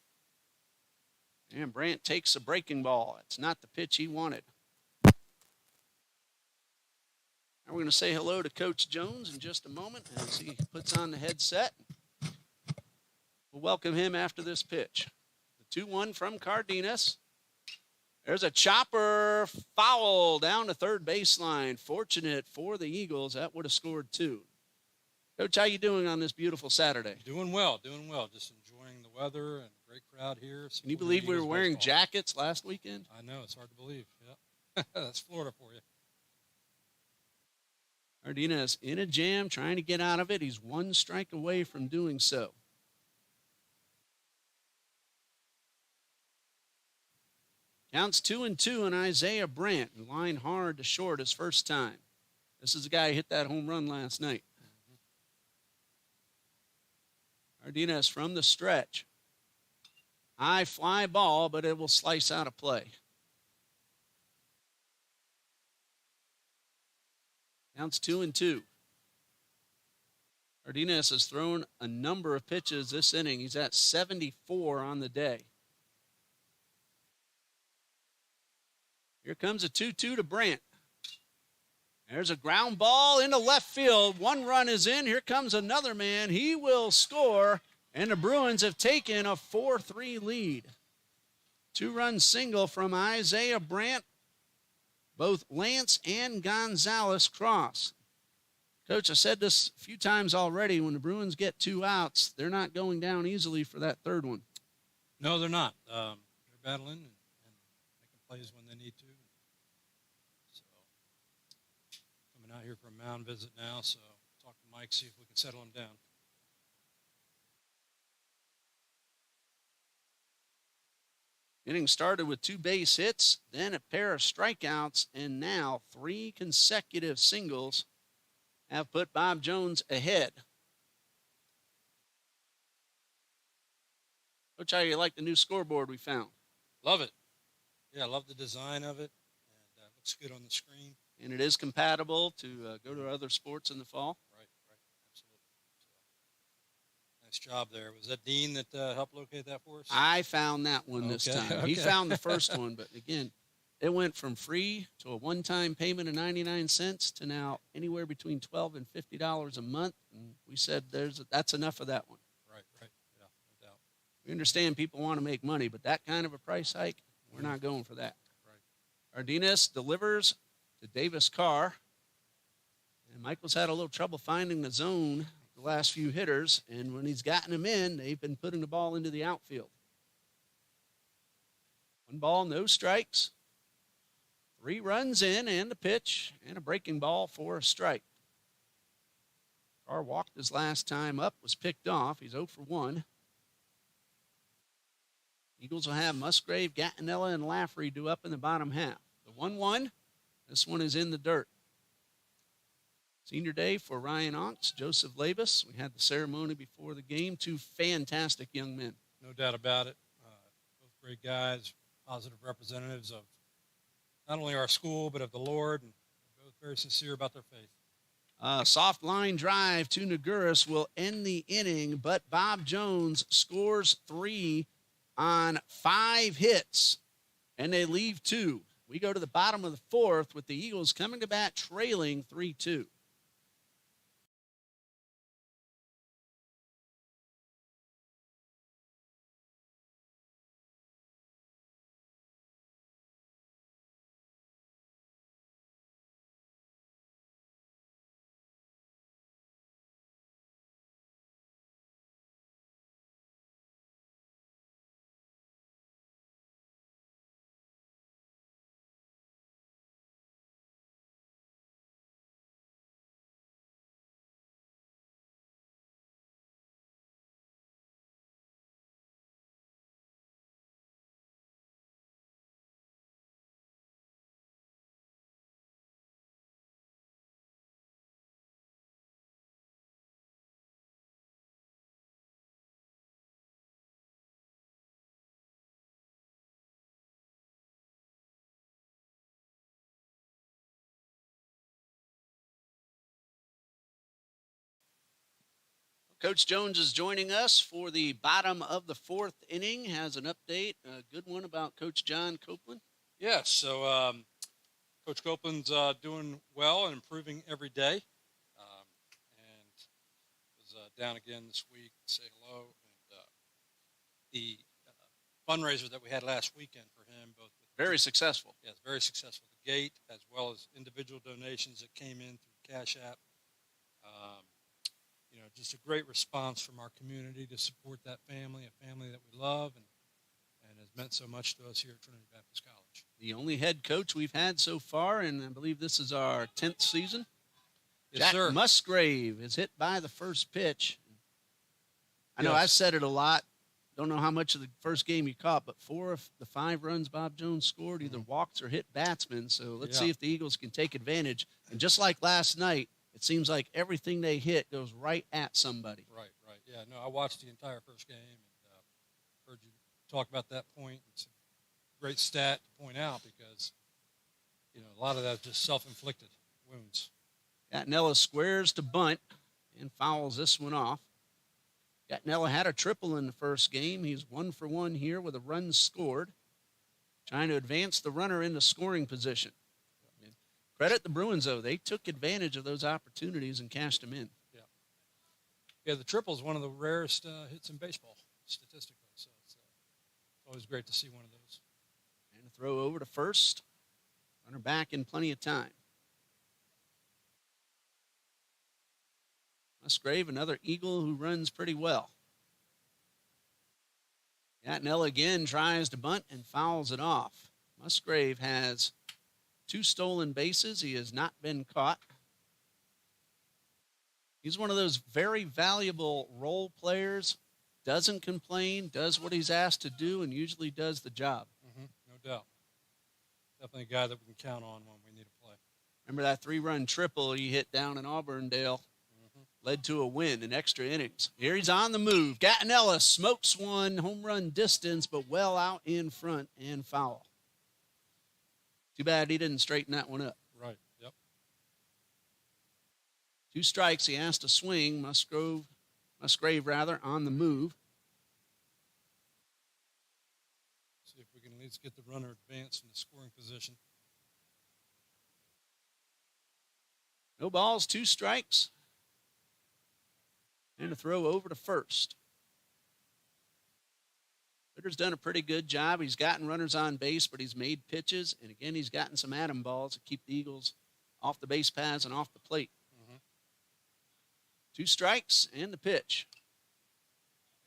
And Brant takes a breaking ball. It's not the pitch he wanted. Now we're going to say hello to Coach Jones in just a moment as he puts on the headset. We'll welcome him after this pitch. The 2-1 from Cardenas. There's a chopper foul down the third baseline. Fortunate for the Eagles. That would have scored 2. Coach, how you doing on this beautiful Saturday? Doing well. Just enjoying the weather and a great crowd here. Can you believe we were wearing jackets last weekend? I know, it's hard to believe. Yeah, that's Florida for you. Cardenas in a jam, trying to get out of it. He's 1 strike away from doing so. Counts 2-2 on Isaiah Brant, who lined hard to short his first time. This is the guy who hit that home run last night. Cardenas from the stretch. High fly ball, but it will slice out of play. Counts 2-2. Cardenas has thrown a number of pitches this inning. He's at 74 on the day. Here comes a 2-2 to Brant. There's a ground ball into left field. 1 run is in. Here comes another man. He will score, and the Bruins have taken a 4-3 lead. 2-run single from Isaiah Brant. Both Lance and Gonzalez cross. Coach, I said this a few times already. When the Bruins get 2 outs, they're not going down easily for that third one. No, they're not. They're battling and making plays when they need to. Out here for a mound visit now, so talk to Mike, see if we can settle him down. Inning started with 2 base hits, then a pair of strikeouts, and now 3 consecutive singles have put Bob Jones ahead. Coach, how you like the new scoreboard we found? Love it. Yeah, I love the design of it, and it looks good on the screen. And it is compatible to go to other sports in the fall. Right, absolutely. So, nice job there. Was that Dean that helped locate that for us? I found that one this time. Okay. He found the first one, but again, it went from free to a one-time payment of 99 cents to now anywhere between $12 and $50 a month. And we said that's enough of that one. Right. Yeah, no doubt. We understand people want to make money, but that kind of a price hike, we're not going for that. Right. Cardenas delivers to Davis Carr. And Michael's had a little trouble finding the zone the last few hitters, and when he's gotten them in, they've been putting the ball into the outfield. 1 ball, no strikes. 3 runs in, and the pitch, and a breaking ball for a strike. Carr walked his last time up, was picked off. He's 0 for 1. Eagles will have Musgrave, Gattinella, and Laffrey due up in the bottom half. The 1-1. This one is in the dirt. Senior day for Ryan Onks, Joseph Labus. We had the ceremony before the game. 2 fantastic young men. No doubt about it. Both great guys, positive representatives of not only our school, but of the Lord, and both very sincere about their faith. Soft line drive to Naguris will end the inning, but Bob Jones scores 3 on 5 hits, and they leave 2. We go to the bottom of the 4th with the Eagles coming to bat trailing 3-2. Coach Jones is joining us for the bottom of the fourth inning. Has an update, a good one about Coach John Copeland. Yes, so Coach Copeland's doing well and improving every day, and was down again this week to say hello. And the fundraiser that we had last weekend for him, both with Very successful. Yes, very successful. The gate, as well as individual donations that came in through Cash App. Just a great response from our community to support that family, a family that we love and has meant so much to us here at Trinity Baptist College. The only head coach we've had so far, and I believe this is our 10th season. Yes, Jack sir. Musgrave is hit by the first pitch. I know Yes. I said it a lot. Don't know how much of the first game you caught, but 4 of the 5 runs Bob Jones scored either walks or hit batsmen. So let's see if the Eagles can take advantage. And just like last night, it seems like everything they hit goes right at somebody. Right. Yeah, no, I watched the entire first game and heard you talk about that point. It's a great stat to point out because, a lot of that is just self-inflicted wounds. Gattinella squares to bunt and fouls this one off. Gattinella had a triple in the first game. He's 1 for 1 here with a run scored, trying to advance the runner into scoring position. Credit the Bruins, though. They took advantage of those opportunities and cashed them in. Yeah, the triple is one of the rarest hits in baseball, statistically. So it's always great to see one of those. And a throw over to first. Runner back in plenty of time. Musgrave, another Eagle who runs pretty well. Gattinella again tries to bunt and fouls it off. Musgrave has 2 stolen bases. He has not been caught. He's one of those very valuable role players, doesn't complain, does what he's asked to do, and usually does the job. No doubt. Definitely a guy that we can count on when we need to play. Remember that 3-run triple he hit down in Auburndale? Led to a win in extra innings. Here he's on the move. Gattinella smokes one, home run distance, but well out in front and foul. Too bad he didn't straighten that one up. Right, yep. 2 strikes, he has to swing. Musgrave on the move. See if we can at least get the runner advanced in the scoring position. No balls, 2 strikes. And a throw over to first. Ritter's done a pretty good job. He's gotten runners on base, but he's made pitches. And again, he's gotten some atom balls to keep the Eagles off the base paths and off the plate. 2 strikes and the pitch.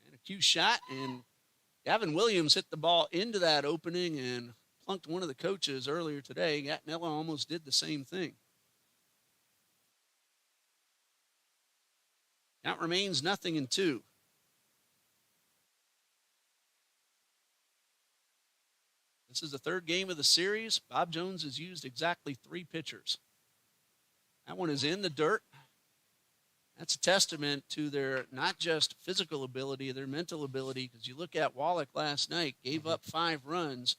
And a cue shot. And Gavin Williams hit the ball into that opening and plunked one of the coaches earlier today. Gattinella almost did the same thing. Count remains 0-2. This is the 3rd game of the series. Bob Jones has used exactly 3 pitchers. That one is in the dirt. That's a testament to their not just physical ability, their mental ability, because you look at Wallach last night, gave up 5 runs,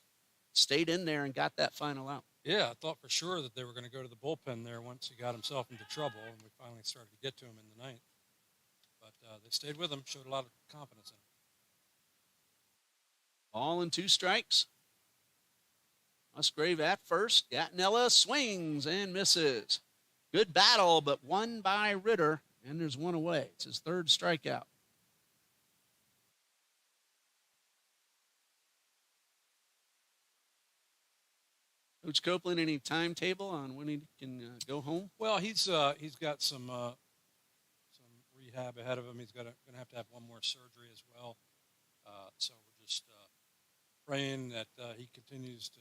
stayed in there and got that final out. Yeah, I thought for sure that they were going to go to the bullpen there once he got himself into trouble, and we finally started to get to him in the 9th. But they stayed with him, showed a lot of confidence in him. Ball and 2 strikes. Musgrave at first. Gattinella swings and misses. Good battle, but won by Ritter, and there's 1 away. It's his 3rd strikeout. Coach Copeland, any timetable on when he can go home? Well, he's got some rehab ahead of him. He's going to have to have 1 more surgery as well. So we're just praying that he continues to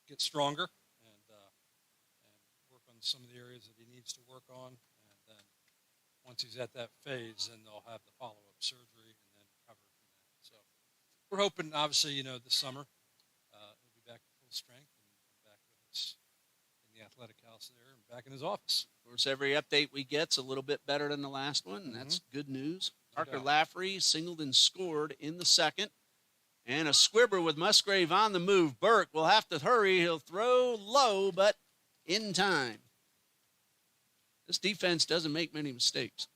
get stronger and work on some of the areas that he needs to work on. And then once he's at that phase, then they'll have the follow-up surgery and then recover from that. So we're hoping, obviously, this summer he'll be back to full strength and back with us in the athletic house there and back in his office. Of course, every update we get's a little bit better than the last one, and that's good news. Parker doubt. Lafferty singled and scored in the 2nd. And a squibber with Musgrave on the move. Burke will have to hurry. He'll throw low, but in time. This defense doesn't make many mistakes.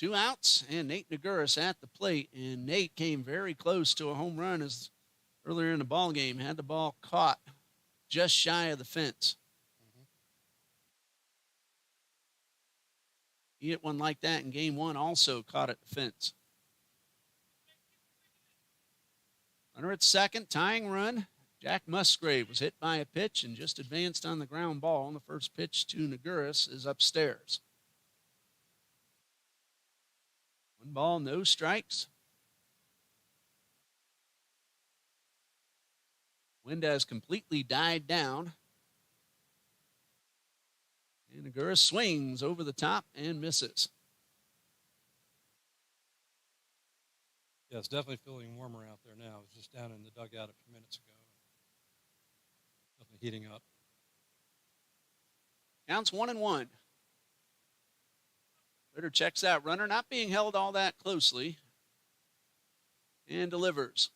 2 outs, and Nate Naguris at the plate. And Nate came very close to a home run as earlier in the ball game, had the ball caught just shy of the fence. He hit one like that in game 1, also caught at the fence. Runner at second, tying run. Jack Musgrave was hit by a pitch and just advanced on the ground ball. And the first pitch to Naguris is upstairs. 1 ball, no strikes. Wind has completely died down. And Naguris swings over the top and misses. Yeah, it's definitely feeling warmer out there now. I was just down in the dugout a few minutes ago. Definitely heating up. Counts 1-1. Ritter checks that runner, not being held all that closely, and delivers.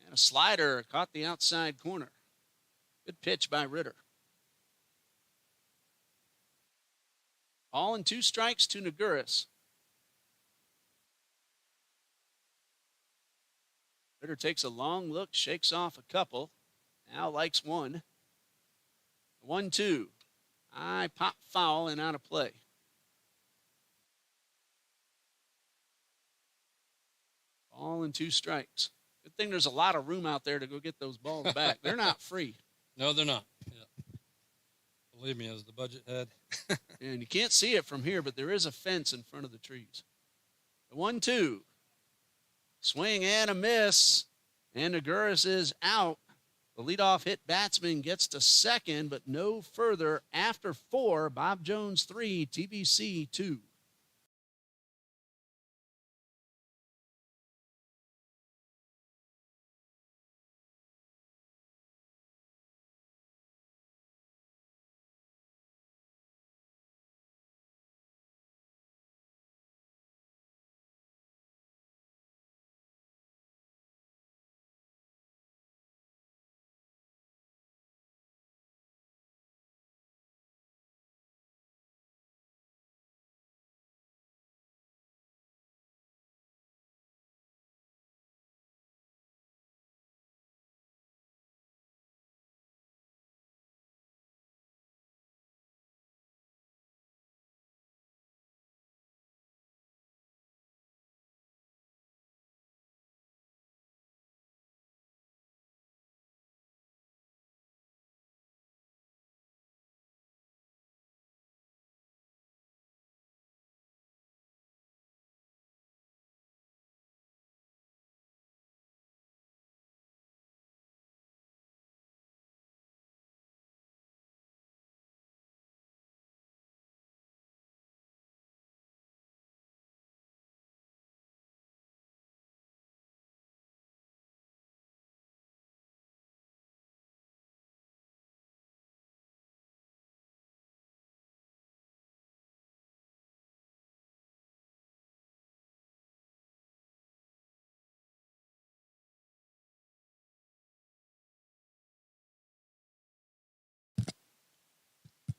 And a slider caught the outside corner. Good pitch by Ritter. All in 2 strikes to Naguris. Ritter takes a long look, shakes off a couple. Now likes one. 1-2. High pop foul and out of play. Ball and 2 strikes. Good thing there's a lot of room out there to go get those balls back. They're not free. No, they're not. Yeah. Believe me, as the budget head. And you can't see it from here, but there is a fence in front of the trees. The 1-2. Swing and a miss. And Naguris is out. The leadoff hit batsman gets to second, but no further. After 4, Bob Jones 3, TBC 2.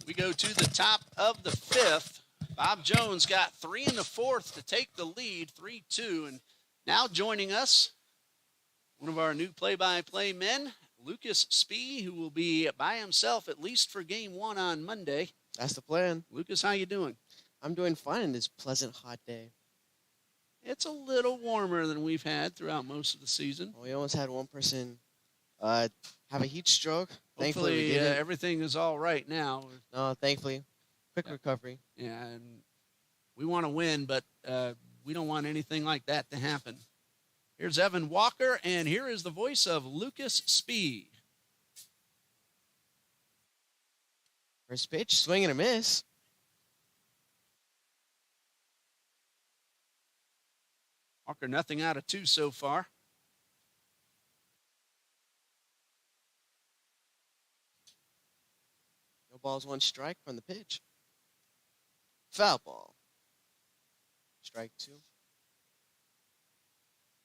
We go to the top of the 5th. Bob Jones got 3 in the 4th to take the lead, 3-2. And now joining us, one of our new play-by-play men, Lucas Spee, who will be by himself at least for game 1 on Monday. That's the plan. Lucas, how you doing? I'm doing fine in this pleasant hot day. It's a little warmer than we've had throughout most of the season. We almost had one person have a heat stroke. Thankfully, Hopefully we didn't. everything is all right now. No, thankfully. Quick recovery. Yeah, and we want to win, but we don't want anything like that to happen. Here's Evan Walker, and here is the voice of Lucas Spee. First pitch, swing and a miss. Walker, nothing out of 2 so far. No balls, 1 strike from the pitch. Foul ball. Strike 2.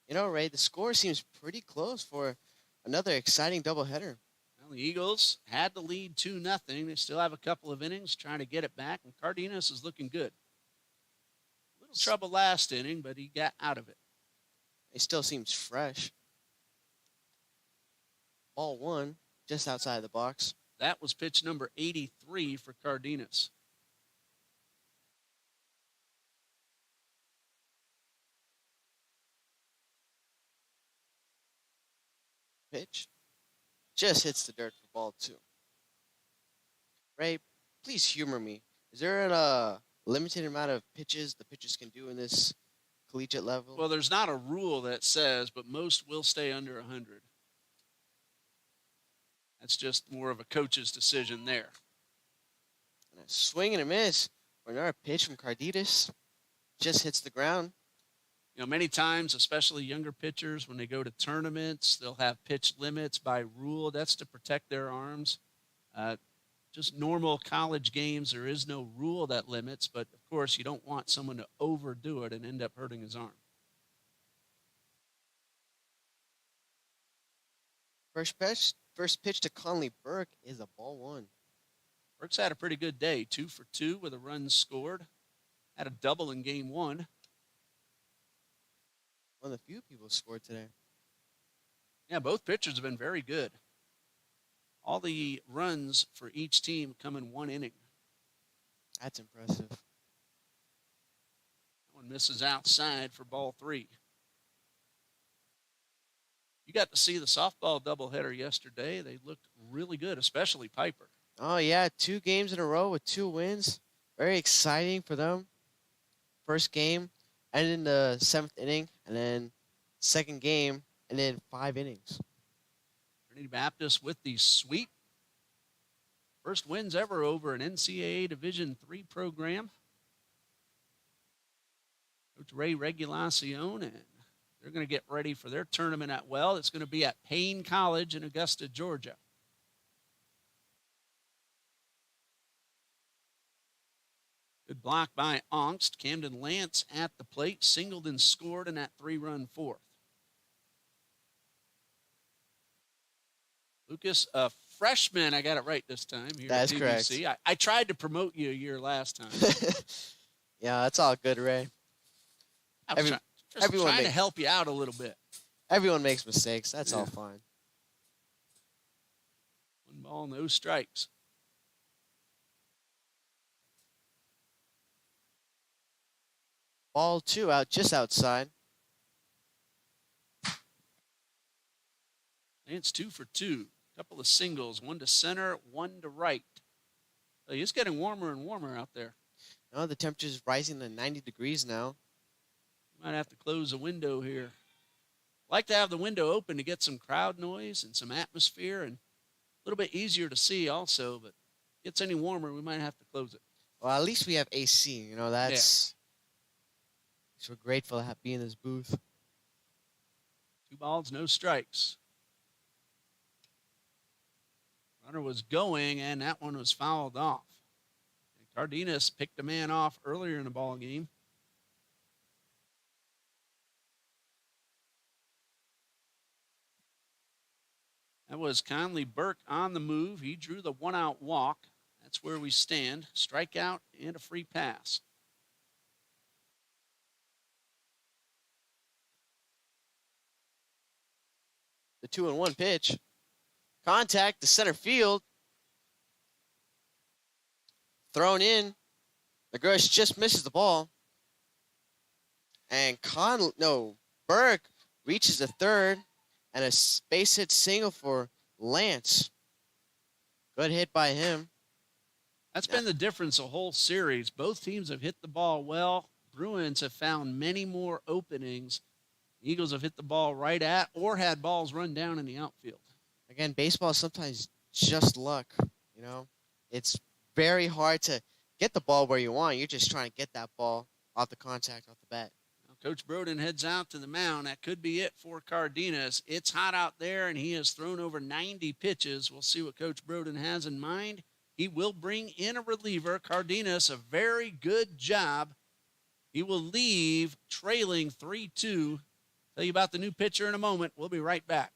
You know, Ray, the score seems pretty close for another exciting doubleheader. Well, the Eagles had the lead 2-0. They still have a couple of innings trying to get it back, and Cardenas is looking good. trouble last inning, but he got out of it. It still seems fresh. Ball 1, just outside the box. That was pitch number 83 for Cardenas. Pitch just hits the dirt for ball 2. Ray, please humor me. Is there a limited amount of pitches the pitchers can do in this collegiate level? Well, there's not a rule that says, but most will stay under 100. That's just more of a coach's decision there. And a swing and a miss for another pitch from Cardenas. Just hits the ground. You know, many times, especially younger pitchers, when they go to tournaments, they'll have pitch limits by rule. That's to protect their arms. Just normal college games, there is no rule that limits, but of course, you don't want someone to overdo it and end up hurting his arm. First pitch to Conley Burke is a ball 1. Burke's had a pretty good day, 2 for 2 with a run scored. Had a double in game 1. One of the few people scored today. Yeah, both pitchers have been very good. All the runs for each team come in 1 inning. That's impressive. That one misses outside for ball 3. You got to see the softball doubleheader yesterday. They looked really good, especially Piper. Oh, yeah, 2 games in a row with 2 wins. Very exciting for them. First game ended in the 7th inning, and then second game, and then 5 innings. Trinity Baptist with the sweep. First wins ever over an NCAA Division III program. Coach Ray Regulacion, and they're going to get ready for their tournament at It's going to be at Payne College in Augusta, Georgia. Good block by Ongst. Camden Lance at the plate, singled and scored in that 3-run fourth. Lucas, a freshman, I got it right this time here That's at correct. TBC. I tried to promote you a year last time. Yeah, that's all good, Ray. I was trying to help you out a little bit. Everyone makes mistakes. That's all fine. 1 ball, no strikes. Ball 2 out, just outside. Lance 2 for 2. Couple of singles, 1 to center, 1 to right. So it's getting warmer and warmer out there. Oh, the temperature's rising to 90 degrees now. Might have to close the window here. Like to have the window open to get some crowd noise and some atmosphere, and a little bit easier to see also, but if it gets any warmer, we might have to close it. Well, at least we have AC. You know, that's... So we're grateful to be in this booth. 2 balls, no strikes. Runner was going, and that one was fouled off. And Cardenas picked a man off earlier in the ball game. That was Conley Burke on the move. He drew the 1-out walk. That's where we stand. Strikeout and a free pass. The 2-1 pitch. Contact to center field. Thrown in. McGrush just misses the ball. And Burke reaches the third. And a base hit single for Lance. Good hit by him. That's been the difference the whole series. Both teams have hit the ball well. Bruins have found many more openings. Eagles have hit the ball right at or had balls run down in the outfield. Again, baseball is sometimes just luck. You know, it's very hard to get the ball where you want. You're just trying to get that ball off the contact, off the bat. Coach Broden heads out to the mound. That could be it for Cardenas. It's hot out there, and he has thrown over 90 pitches. We'll see what Coach Broden has in mind. He will bring in a reliever. Cardenas, a very good job. He will leave trailing 3-2. Tell you about the new pitcher in a moment. We'll be right back.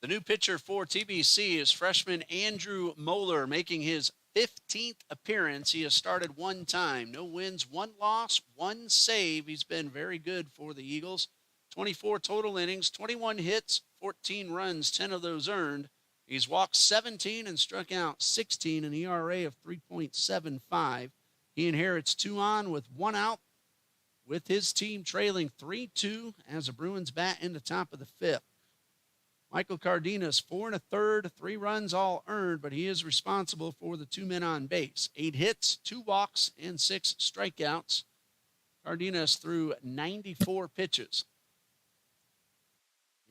The new pitcher for TBC is freshman Andrew Moeller, making his 15th appearance. He has started one time. No wins, one loss, one save. He's been very good for the Eagles. 24 total innings, 21 hits, 14 runs, 10 of those earned. He's walked 17 and struck out 16, an ERA of 3.75. He inherits 2 on with 1 out, with his team trailing 3-2 as the Bruins bat in the top of the 5th. Michael Cardenas, 4 1/3, 3 runs all earned, but he is responsible for the 2 men on base. 8 hits, 2 walks, and 6 strikeouts. Cardenas threw 94 pitches.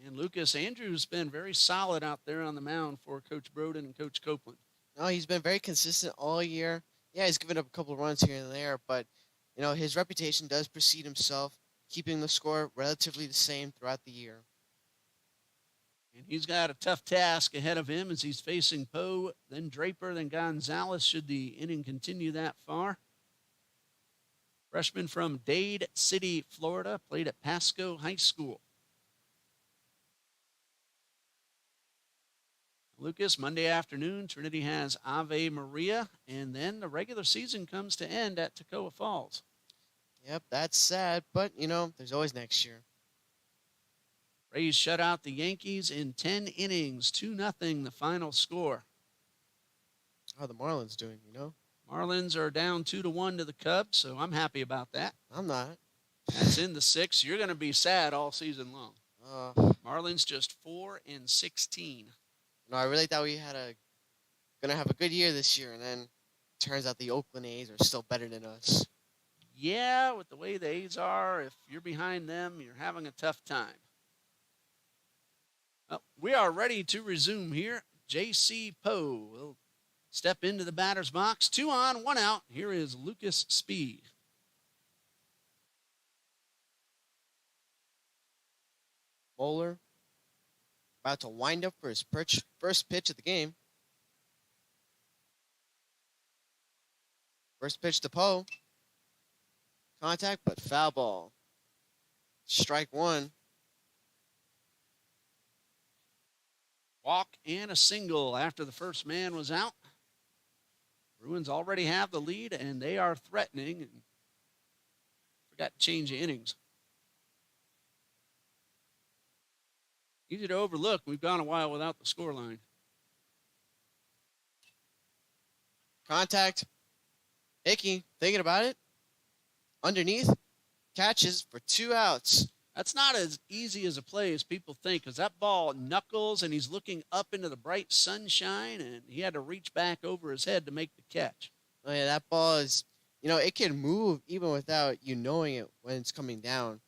And Lucas Andrews been very solid out there on the mound for Coach Broden and Coach Copeland. No, he's been very consistent all year. Yeah, he's given up a couple of runs here and there, but, his reputation does precede himself, keeping the score relatively the same throughout the year. And he's got a tough task ahead of him as he's facing Poe, then Draper, then Gonzalez, should the inning continue that far. Freshman from Dade City, Florida, played at Pasco High School. Lucas, Monday afternoon, Trinity has Ave Maria, and then the regular season comes to end at Toccoa Falls. Yep, that's sad, but, there's always next year. Rays shut out the Yankees in 10 innings, 2-0 the final score. How are the Marlins doing, Marlins are down 2-1 to the Cubs, so I'm happy about that. I'm not. That's in the 6th. You're going to be sad all season long. Marlins just 4-16. I really thought we gonna have a good year this year, and then turns out the Oakland A's are still better than us. Yeah, with the way the A's are, if you're behind them, you're having a tough time. Well, we are ready to resume here. J.C. Poe will step into the batter's box. 2 on, 1 out. Here is Lucas Speed. Moeller about to wind up for his first pitch of the game. First pitch to Poe. Contact, but foul ball. Strike 1. Walk and a single after the first man was out. Bruins already have the lead, and they are threatening. And forgot to change the innings. Easy to overlook. We've gone a while without the scoreline. Contact. Hickey, thinking about it. Underneath. Catches for 2 outs. That's not as easy as a play as people think, because that ball knuckles, and he's looking up into the bright sunshine, and he had to reach back over his head to make the catch. Oh, yeah, that ball is, it can move even without you knowing it when it's coming down.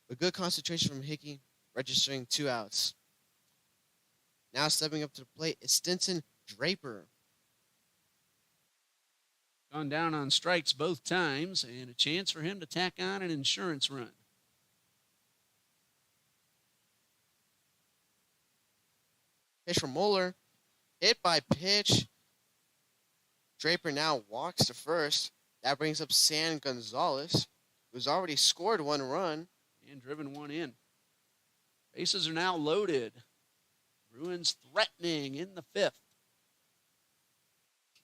A good concentration from Hickey, registering 2 outs. Now stepping up to the plate is Stinson Draper. Gone down on strikes both times, and a chance for him to tack on an insurance run. Pitch from Moeller. Hit by pitch. Draper now walks to first. That brings up San Gonzalez, who's already scored 1 run. And driven 1 in. Bases are now loaded. Bruins threatening in the 5th.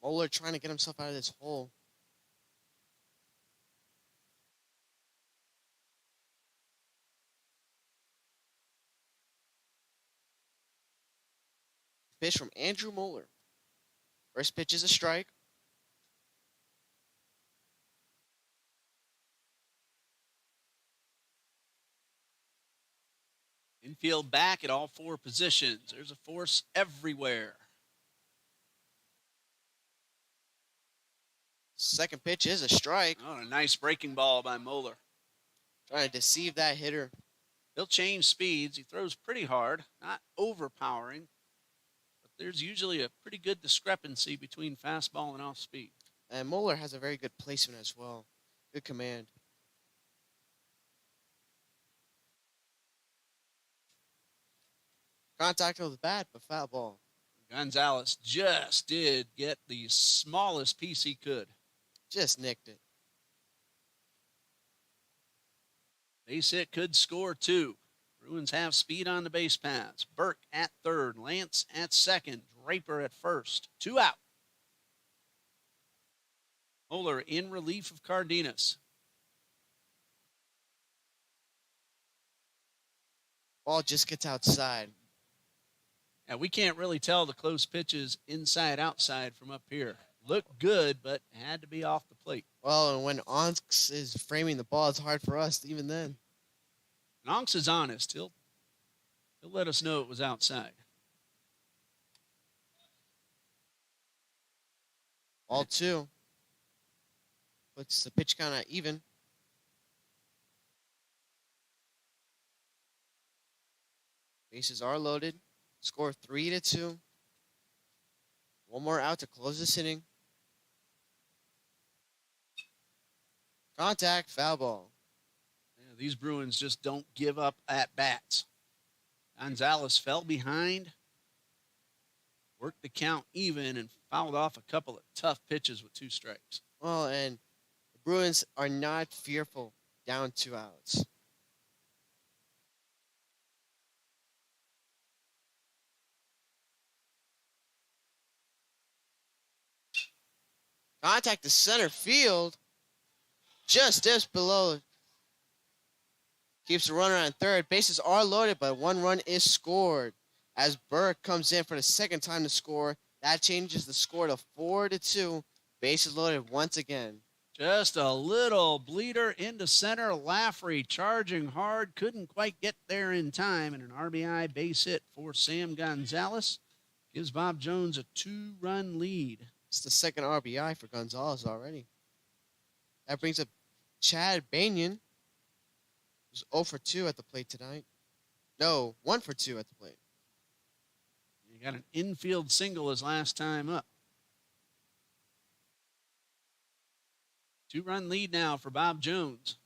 Moeller trying to get himself out of this hole. Pitch from Andrew Moeller. First pitch is a strike. Infield back at all 4 positions. There's a force everywhere. Second pitch is a strike. Oh, a nice breaking ball by Moeller. Trying to deceive that hitter. He'll change speeds. He throws pretty hard, not overpowering. But there's usually a pretty good discrepancy between fastball and off speed. And Moeller has a very good placement as well. Good command. Contact with the bat, but foul ball. Gonzalez just did get the smallest piece he could. Just nicked it. Base hit could score 2. Bruins have speed on the base paths. Burke at third, Lance at second, Draper at first. 2 out. Moeller in relief of Cardenas. Ball just gets outside. And we can't really tell the close pitches inside outside from up here. Looked good, but had to be off the plate. Well, and when Onks is framing the ball, it's hard for us even then. And Onks is honest. He'll let us know it was outside. Ball 2. Puts the pitch count at even. Bases are loaded. Score 3-2. One more out to close this inning. Contact, foul ball. Yeah, these Bruins just don't give up at bats. Gonzalez fell behind, worked the count even, and fouled off a couple of tough pitches with 2 strikes. Well, and the Bruins are not fearful down 2 outs. Contact to center field. Just dips below. Keeps the runner on third. Bases are loaded, but 1 run is scored. As Burke comes in for the second time to score, that changes the score to 4-2. Bases loaded once again. Just a little bleeder into center. Laffrey charging hard. Couldn't quite get there in time. And an RBI base hit for Sam Gonzalez. Gives Bob Jones a 2-run lead. It's the second RBI for Gonzalez already. That brings up Chad Banyan, who's 0 for 2 at the plate tonight. No, 1 for 2 at the plate. He got an infield single his last time up. 2-run lead now for Bob Jones.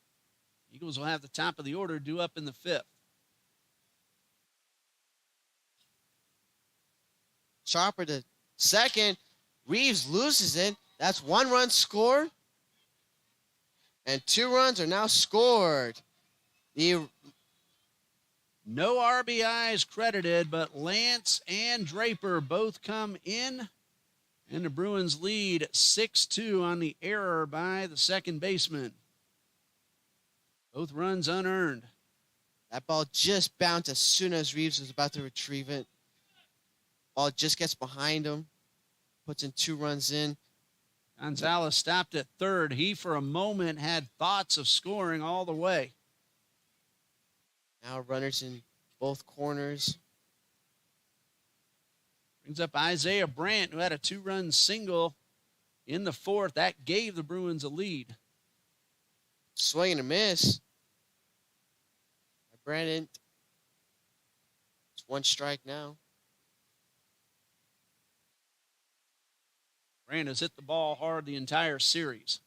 Eagles will have the top of the order due up in the 5th. Chopper to second. Reeves loses it. That's 1 run scored. And 2 runs are now scored. No RBIs credited, but Lance and Draper both come in. And the Bruins lead 6-2 on the error by the second baseman. Both runs unearned. That ball just bounced as soon as Reeves was about to retrieve it. Ball just gets behind him. Puts in 2 runs in. Gonzalez stopped at third. He, for a moment, had thoughts of scoring all the way. Now runners in both corners. Brings up Isaiah Brandt, who had a 2-run single in the 4th. That gave the Bruins a lead. Swing and a miss. Brandon. It's 1 strike now. Brandt has hit the ball hard the entire series.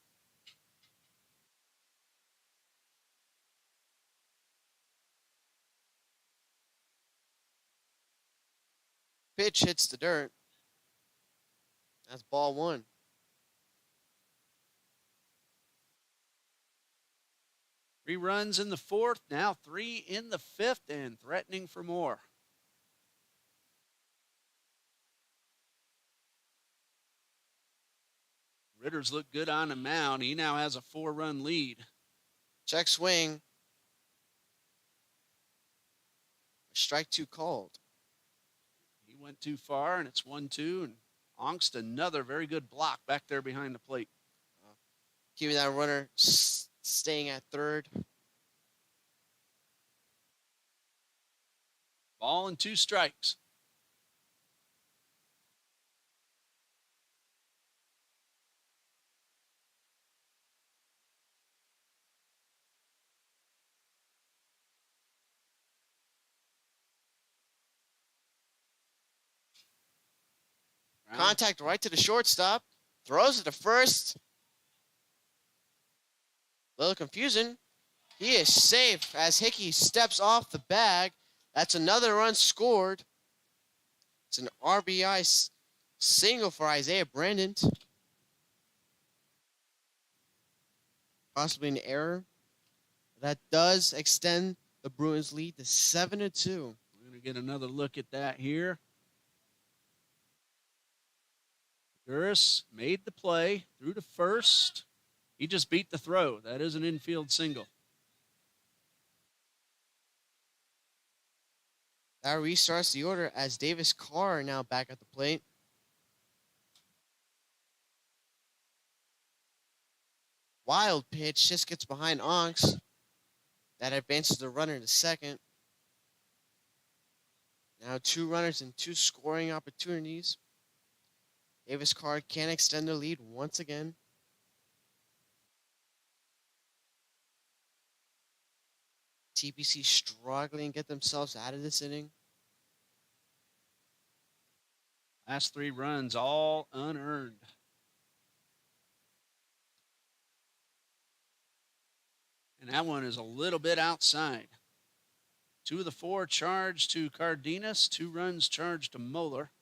Pitch hits the dirt. That's ball 1. Three runs in the 4th, now 3 in the 5th, and threatening for more. Ritter's looked good on the mound. He now has a 4-run lead. Check swing. Strike 2 called. He went too far, and it's 1-2. And Ongst, another very good block back there behind the plate. Keeping that runner staying at third. Ball and 2 strikes. Contact right to the shortstop. Throws it to first. Little confusion. He is safe as Hickey steps off the bag. That's another run scored. It's an RBI single for Isaiah Brandon. Possibly an error. That does extend the The Bruins lead to 7-2. We're going to get another look at that here. Gurris made the play, threw to first. He just beat the throw. That is an infield single. That restarts the order as Davis Carr now back at the plate. Wild pitch, just gets behind Onks. That advances the runner to second. Now 2 runners and 2 scoring opportunities. Davis Carr can extend their lead once again. TBC struggling to get themselves out of this inning. Last 3 runs all unearned. And that one is a little bit outside. 2 of the 4 charged to Cardenas, 2 runs charged to Moeller.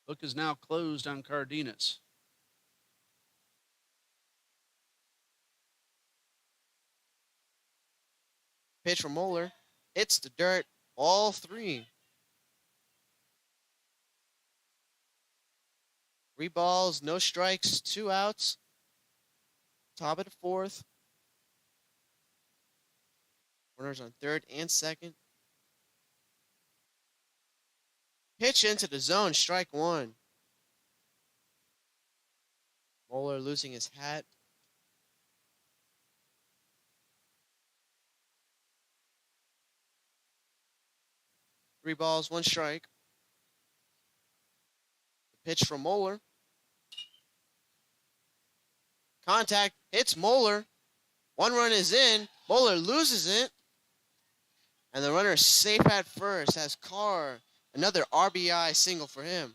Book is now closed on Cardenas. Pitch from Moeller. Hits the dirt. All 3. 3 balls, no strikes, 2 outs. Top of the 4th. Runners on 3rd and 2nd. Pitch into the zone, strike 1. Moeller losing his hat. Three balls, 1 strike. The pitch from Moeller. Contact, hits Moeller. 1 run is in. Moeller loses it. And the runner is safe at first as Carr, another RBI single for him.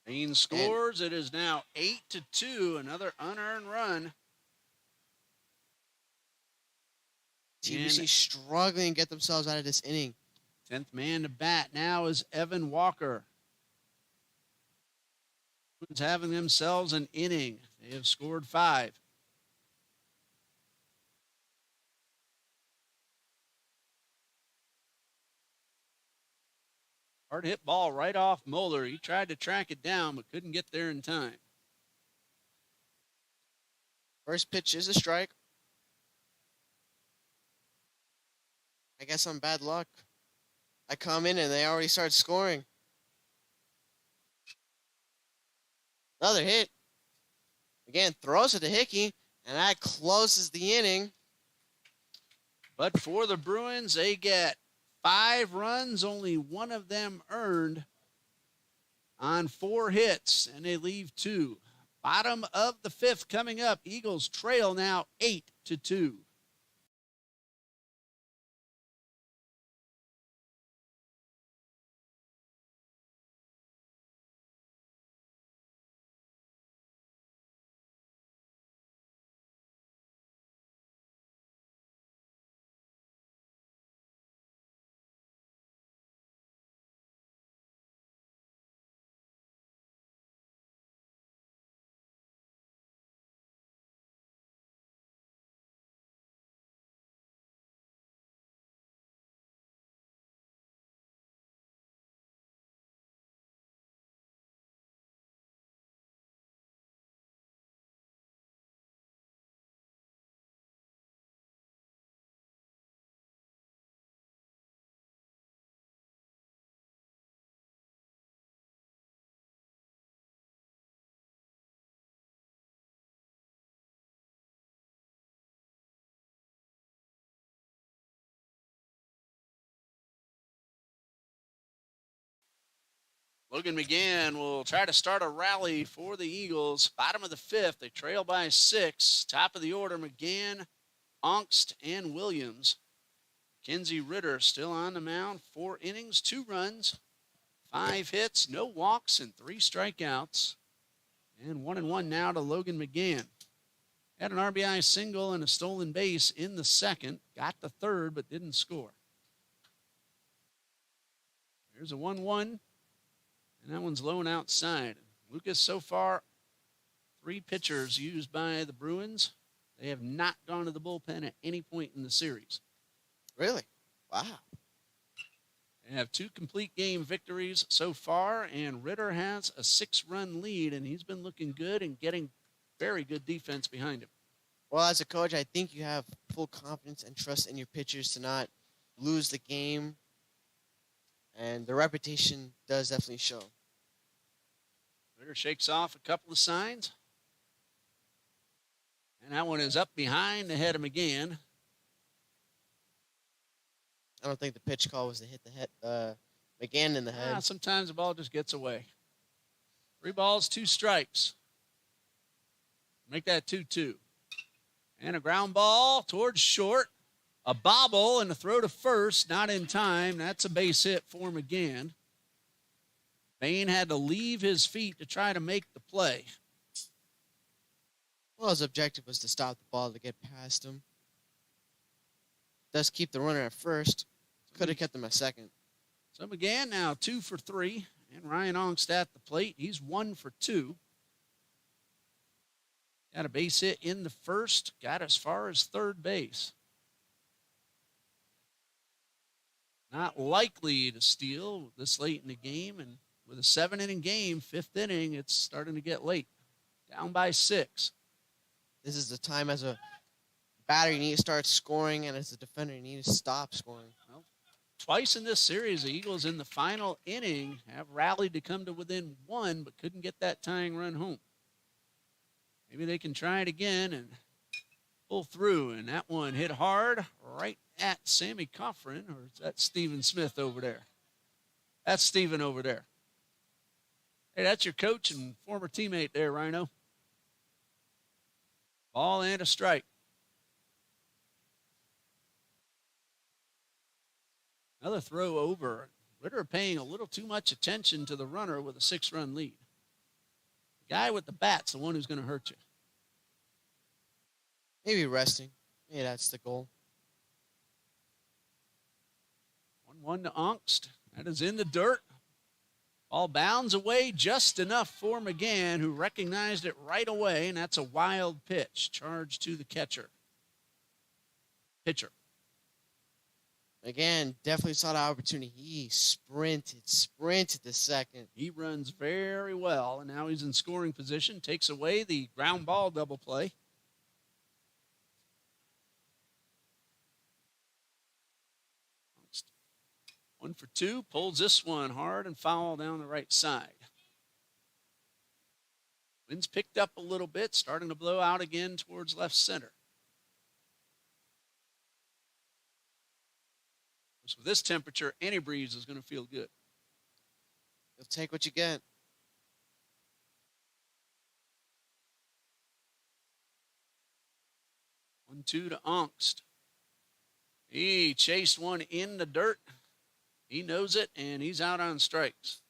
Bain scores. It is now 8-2, another unearned run. TBC struggling to get themselves out of this inning. 10th man to bat now is Evan Walker. Bruins having themselves an inning. They have scored 5. Hard hit ball right off Moeller. He tried to track it down, but couldn't get there in time. First pitch is a strike. I guess I'm bad luck. I come in and they already start scoring. Another hit. Again, throws it to Hickey, and that closes the inning. But for the Bruins, they get 5 runs, only 1 of them earned on 4 hits, and they leave 2. Bottom of the 5th coming up. Eagles trail now 8-2. Logan McGann will try to start a rally for the Eagles. Bottom of the 5th, they trail by 6. Top of the order, McGann, Ongst, and Williams. Kenzie Ritter still on the mound. 4 innings, 2 runs, 5 hits, no walks, and 3 strikeouts. And 1-1 now to Logan McGann. Had an RBI single and a stolen base in the 2nd. Got the 3rd, but didn't score. There's a 1-1. And that one's low and outside. Lucas, so far, 3 pitchers used by the Bruins. They have not gone to the bullpen at any point in the series. Really? Wow. They have 2 complete game victories so far, and Ritter has a 6-run lead, and he's been looking good and getting very good defense behind him. Well, as a coach, I think you have full confidence and trust in your pitchers to not lose the game, and the reputation does definitely show. Ritter shakes off a couple of signs, and that one is up behind ahead of McGann. I don't think the pitch call was to hit the head, McGann in the head. Sometimes the ball just gets away. 3 balls, 2 strikes. Make that 2-2. And a ground ball towards short. A bobble and a throw to first, not in time. That's a base hit for McGann. Bain had to leave his feet to try to make the play. Well, his objective was to stop the ball to get past him. Does keep the runner at first. Could have kept him at second. So McGann now 2 for 3. And Ryan Ongst at the plate. He's 1 for 2. Got a base hit in the first. Got as far as third base. Not likely to steal this late in the game. And with a 7-inning game, 5th inning, it's starting to get late. Down by 6. This is the time as a batter you need to start scoring, and as a defender you need to stop scoring. Well, twice in this series, the Eagles in the final inning have rallied to come to within 1, but couldn't get that tying run home. Maybe they can try it again and pull through. And that one hit hard right at Sammy Coffrin, or is that Stephen Smith over there? That's Stephen over there. Hey, that's your coach and former teammate there, Rhino. Ball and a strike. Another throw over. Ritter paying a little too much attention to the runner with a 6-run lead. The guy with the bat's the one who's going to hurt you. Maybe resting. Maybe that's the goal. 1-1 to Ongst. That is in the dirt. Ball bounds away just enough for McGann, who recognized it right away, and that's a wild pitch. Charge to the pitcher. Again, definitely saw the opportunity. He sprinted to second. He runs very well, and now he's in scoring position. Takes away the ground ball double play. Ongst 1 for 2, pulls this one hard and foul down the right side. Wind's picked up a little bit, starting to blow out again towards left center. So with this temperature, any breeze is going to feel good. You'll take what you get. One, 2 to Ongst. He chased one in the dirt. He knows it, and he's out on strikes.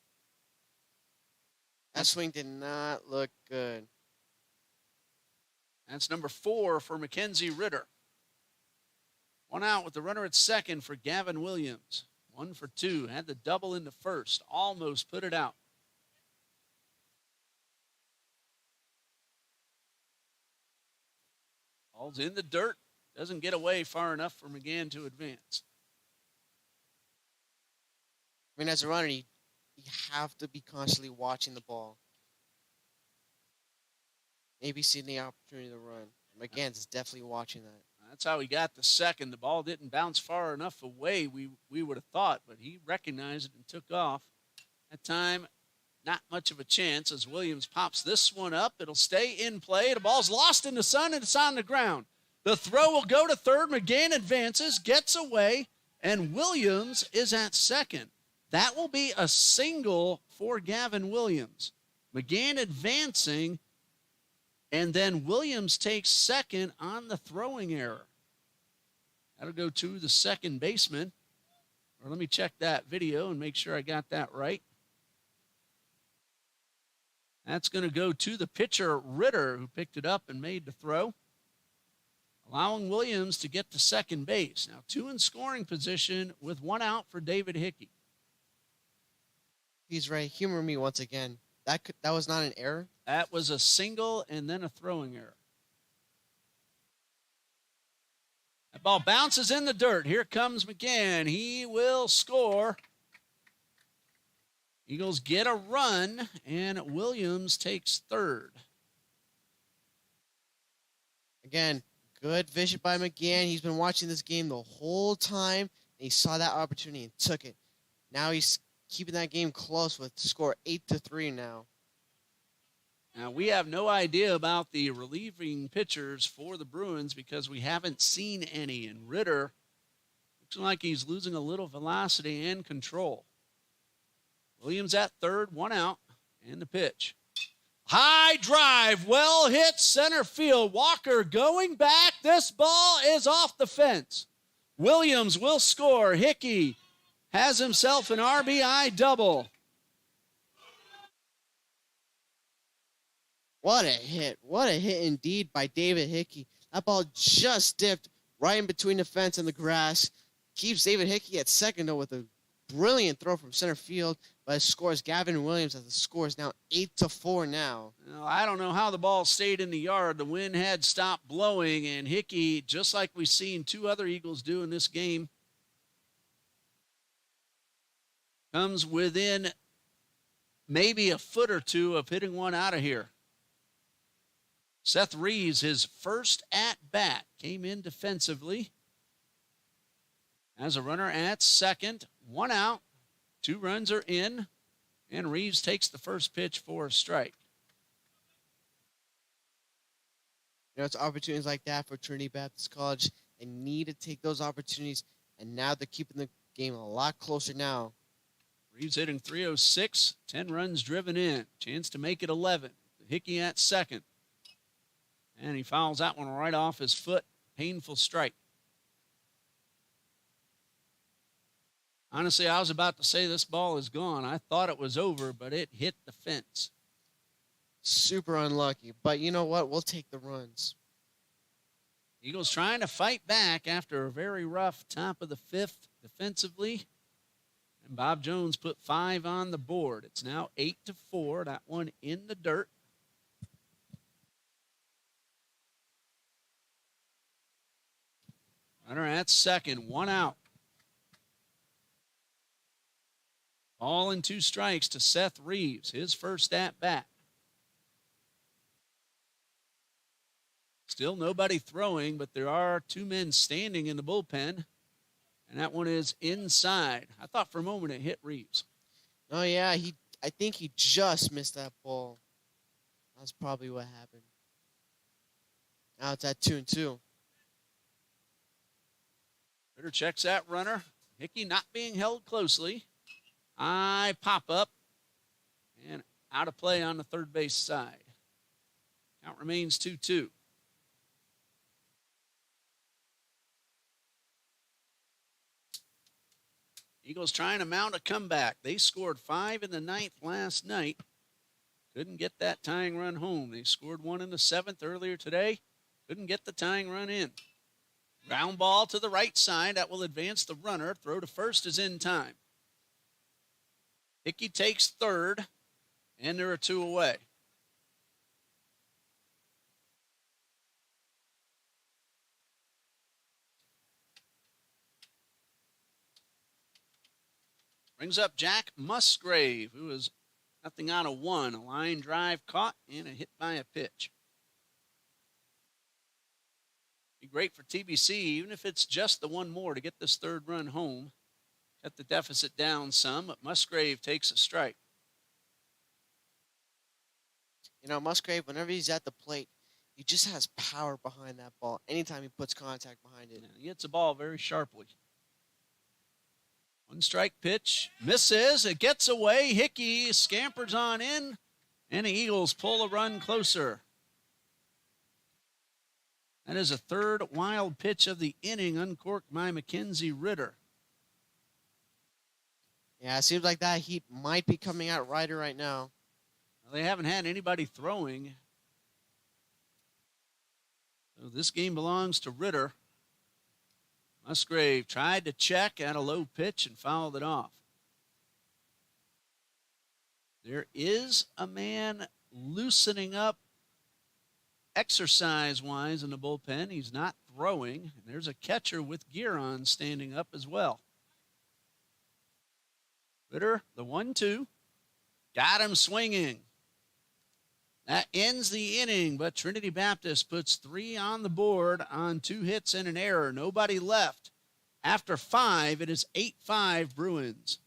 That swing did not look good. That's number 4 for Mackenzie Ritter. 1 out with the runner at second for Gavin Williams. 1 for 2. Had the double in the first. Almost put it out. Ball's in the dirt. Doesn't get away far enough for McGann to advance. I mean, as a runner, you have to be constantly watching the ball. Maybe seeing the opportunity to run. McGann's definitely watching that. That's how he got the second. The ball didn't bounce far enough away, we would have thought, but he recognized it and took off. That time, not much of a chance as Williams pops this one up. It'll stay in play. The ball's lost in the sun, and it's on the ground. The throw will go to third. McGann advances, gets away, and Williams is at second. That will be a single for Gavin Williams. McGann advancing, and then Williams takes second on the throwing error. That'll go to the second baseman. Or let me check that video and make sure I got that right. That's going to go to the pitcher, Ritter, who picked it up and made the throw, allowing Williams to get to second base. Now 2 in scoring position with 1 out for David Hickey. He's right. Humor me once again. That was not an error. That was a single and then a throwing error. That ball bounces in the dirt. Here comes McGann. He will score. Eagles get a run, and Williams takes third. Again, good vision by McGann. He's been watching this game the whole time, and he saw that opportunity and took it. Now he's keeping that game close with score 8-3 now. Now, we have no idea about the relieving pitchers for the Bruins because we haven't seen any. And Ritter looks like he's losing a little velocity and control. Williams at third, one out, and the pitch. High drive, well hit center field. Walker going back. This ball is off the fence. Williams will score. Hickey has himself an RBI double. What a hit. What a hit indeed by David Hickey. That ball just dipped right in between the fence and the grass. Keeps David Hickey at second, though, with a brilliant throw from center field, but scores Gavin Williams as the score is now 8-4 now. Well, I don't know how the ball stayed in the yard. The wind had stopped blowing, and Hickey, just like we've seen two other Eagles do in this game, comes within maybe a foot or two of hitting one out of here. Seth Reeves, his first at-bat, came in defensively. As a runner at second, one out, 2 runs are in, and Reeves takes the first pitch for a strike. You know, it's opportunities like that for Trinity Baptist College. They need to take those opportunities, and now they're keeping the game a lot closer now. Reeves hitting .306, 10 runs driven in. Chance to make it 11. Hickey at second. And he fouls that one right off his foot. Painful strike. Honestly, I was about to say this ball is gone. I thought it was over, but it hit the fence. Super unlucky, but you know what? We'll take the runs. Eagles trying to fight back after a very rough top of the fifth defensively. And Bob Jones put 5 on the board. It's now 8-4. That one in the dirt. Runner at second, one out. Ball and 2 strikes to Seth Reeves, his first at-bat. Still nobody throwing, but there are 2 men standing in the bullpen, and that one is inside. I thought for a moment it hit Reeves. Oh, yeah, I think he just missed that ball. That's probably what happened. Now it's at 2-2. Ritter checks that runner. Hickey not being held closely. High pop-up, and out of play on the third base side. Count remains 2-2. Eagles trying to mount a comeback. They scored 5 in the 9th last night. Couldn't get that tying run home. They scored 1 in the 7th earlier today. Couldn't get the tying run in. Ground ball to the right side. That will advance the runner. Throw to first is in time. Hickey takes third, and there are 2 away. Brings up Jack Musgrave, who is nothing out of 1. A line drive caught and a hit by a pitch. Be great for TBC, even if it's just the 1 more to get this 3rd run home. Cut the deficit down some, but Musgrave takes a strike. You know, Musgrave, whenever he's at the plate, he just has power behind that ball anytime he puts contact behind it. Yeah, he hits the ball very sharply. 1 strike pitch, misses, it gets away. Hickey scampers on in, and the Eagles pull a run closer. That is a 3rd wild pitch of the inning, uncorked by Mackenzie Ritter. Yeah, it seems like that heat might be coming out Ryder right now. Well, they haven't had anybody throwing. So this game belongs to Ritter. Musgrave tried to check at a low pitch and fouled it off. There is a man loosening up exercise-wise in the bullpen. He's not throwing. And there's a catcher with gear on standing up as well. Ritter, the 1-2. Got him swinging. That ends the inning, but Trinity Baptist puts 3 on the board on 2 hits and an error. Nobody left. After 5, it is 8-5 Bruins.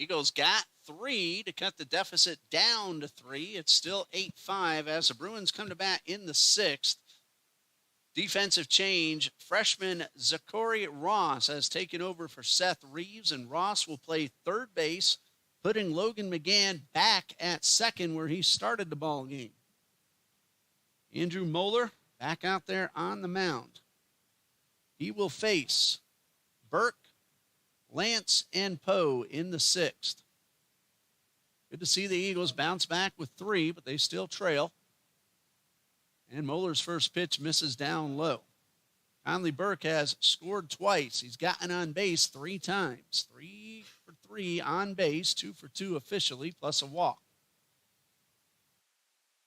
Eagles got 3 to cut the deficit down to 3. It's still 8-5 as the Bruins come to bat in the 6th. Defensive change. Freshman Zachary Ross has taken over for Seth Reeves, and Ross will play third base, putting Logan McGann back at second where he started the ball game. Andrew Moeller back out there on the mound. He will face Burke, Lance, and Poe in the 6th. Good to see the Eagles bounce back with 3, but they still trail. And Moeller's first pitch misses down low. Conley Burke has scored twice. He's gotten on base 3 times. 3 for 3 on base, 2 for 2 officially, plus a walk.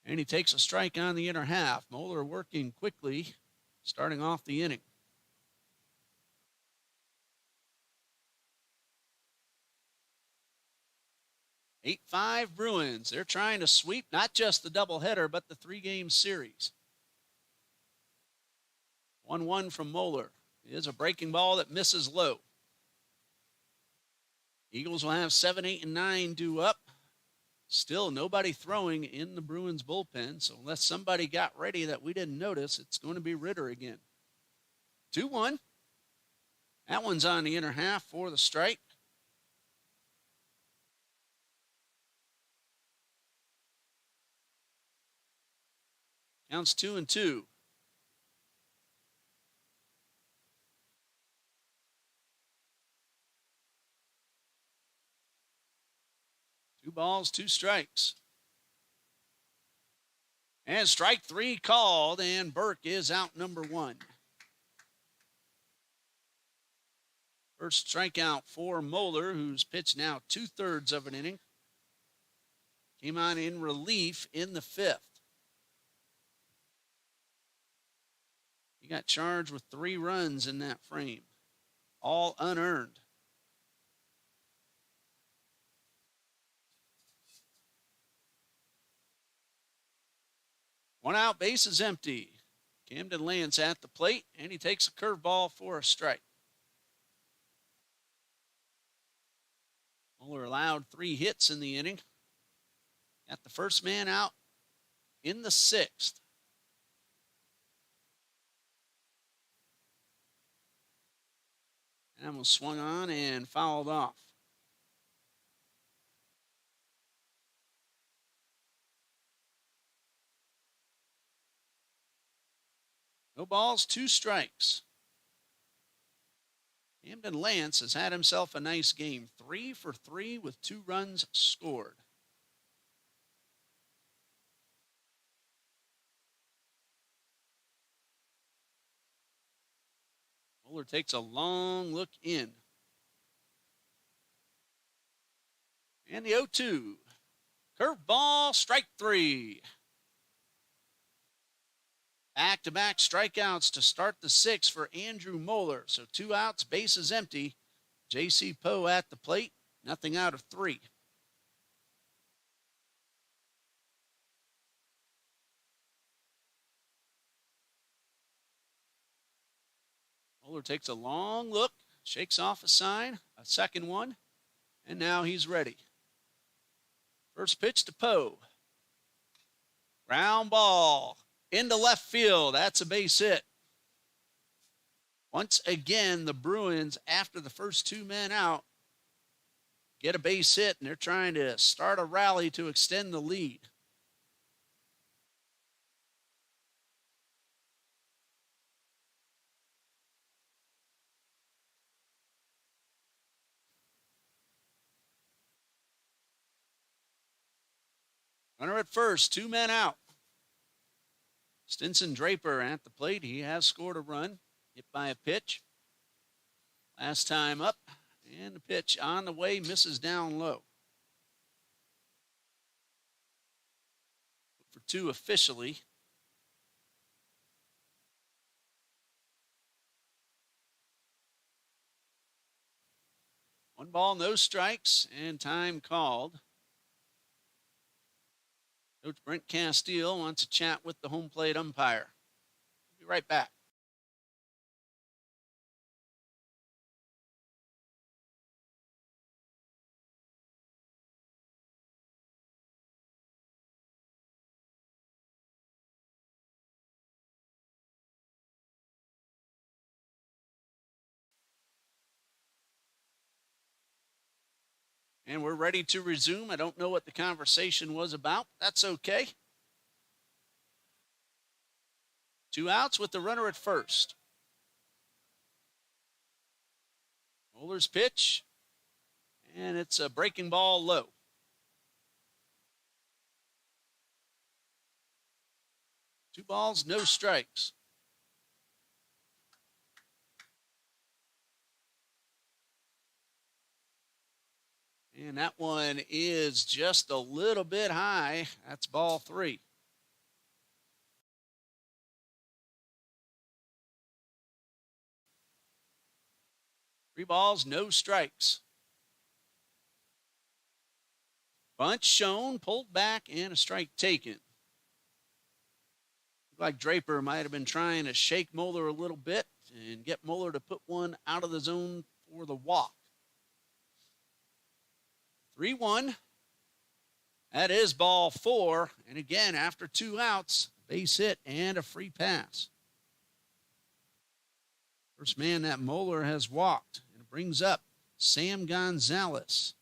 And he takes a strike on the inner half. Moeller working quickly, starting off the inning. 8-5 Bruins. They're trying to sweep not just the doubleheader, but the 3-game series. 1-1 from Moeller. It is a breaking ball that misses low. Eagles will have 7, 8, and 9 due up. Still nobody throwing in the Bruins bullpen, so unless somebody got ready that we didn't notice, it's going to be Ritter again. 2-1. That one's on the inner half for the strike. Counts 2-2. 2 balls, 2 strikes. And strike 3 called, and Burke is out number 1. First strikeout for Moeller, who's pitched now 2/3 of an inning. Came on in relief in the 5th. He got charged with 3 runs in that frame, all unearned. One out, base is empty. Camden Lance at the plate, and he takes a curveball for a strike. Moeller allowed 3 hits in the inning. Got the first man out in the 6th. And was swung on and fouled off. No balls, 2 strikes. Camden Lance has had himself a nice game. 3 for 3 with 2 runs scored. Moeller takes a long look in. And the 0-2. Curveball, strike 3. Back-to-back strikeouts to start the 6th for Andrew Moeller. So 2 outs, bases empty. J.C. Poe at the plate, nothing out of 3. Moeller takes a long look, shakes off a sign, a second one, and now he's ready. First pitch to Poe. Ground ball into left field. That's a base hit. Once again, the Bruins, after the first 2 men out, get a base hit, and they're trying to start a rally to extend the lead. Runner at first, 2 men out. Stinson Draper at the plate. He has scored a run, hit by a pitch. Last time up, and the pitch on the way, misses down low. For 2 officially. One ball, no strikes, and time called. Coach Brent Castile wants to chat with the home plate umpire. We'll be right back. And we're ready to resume. I don't know what the conversation was about. That's okay. 2 outs with the runner at first. Moeller's pitch, and it's a breaking ball low. Two balls, no strikes. And that one is just a little bit high. That's ball 3. Three balls, no strikes. Bunch shown, pulled back, and a strike taken. Looked like Draper might have been trying to shake Moeller a little bit and get Moeller to put one out of the zone for the walk. 3-1. That is ball 4. And again, after 2 outs, base hit and a free pass. First man that Moeller has walked. And it brings up Sam Gonzalez,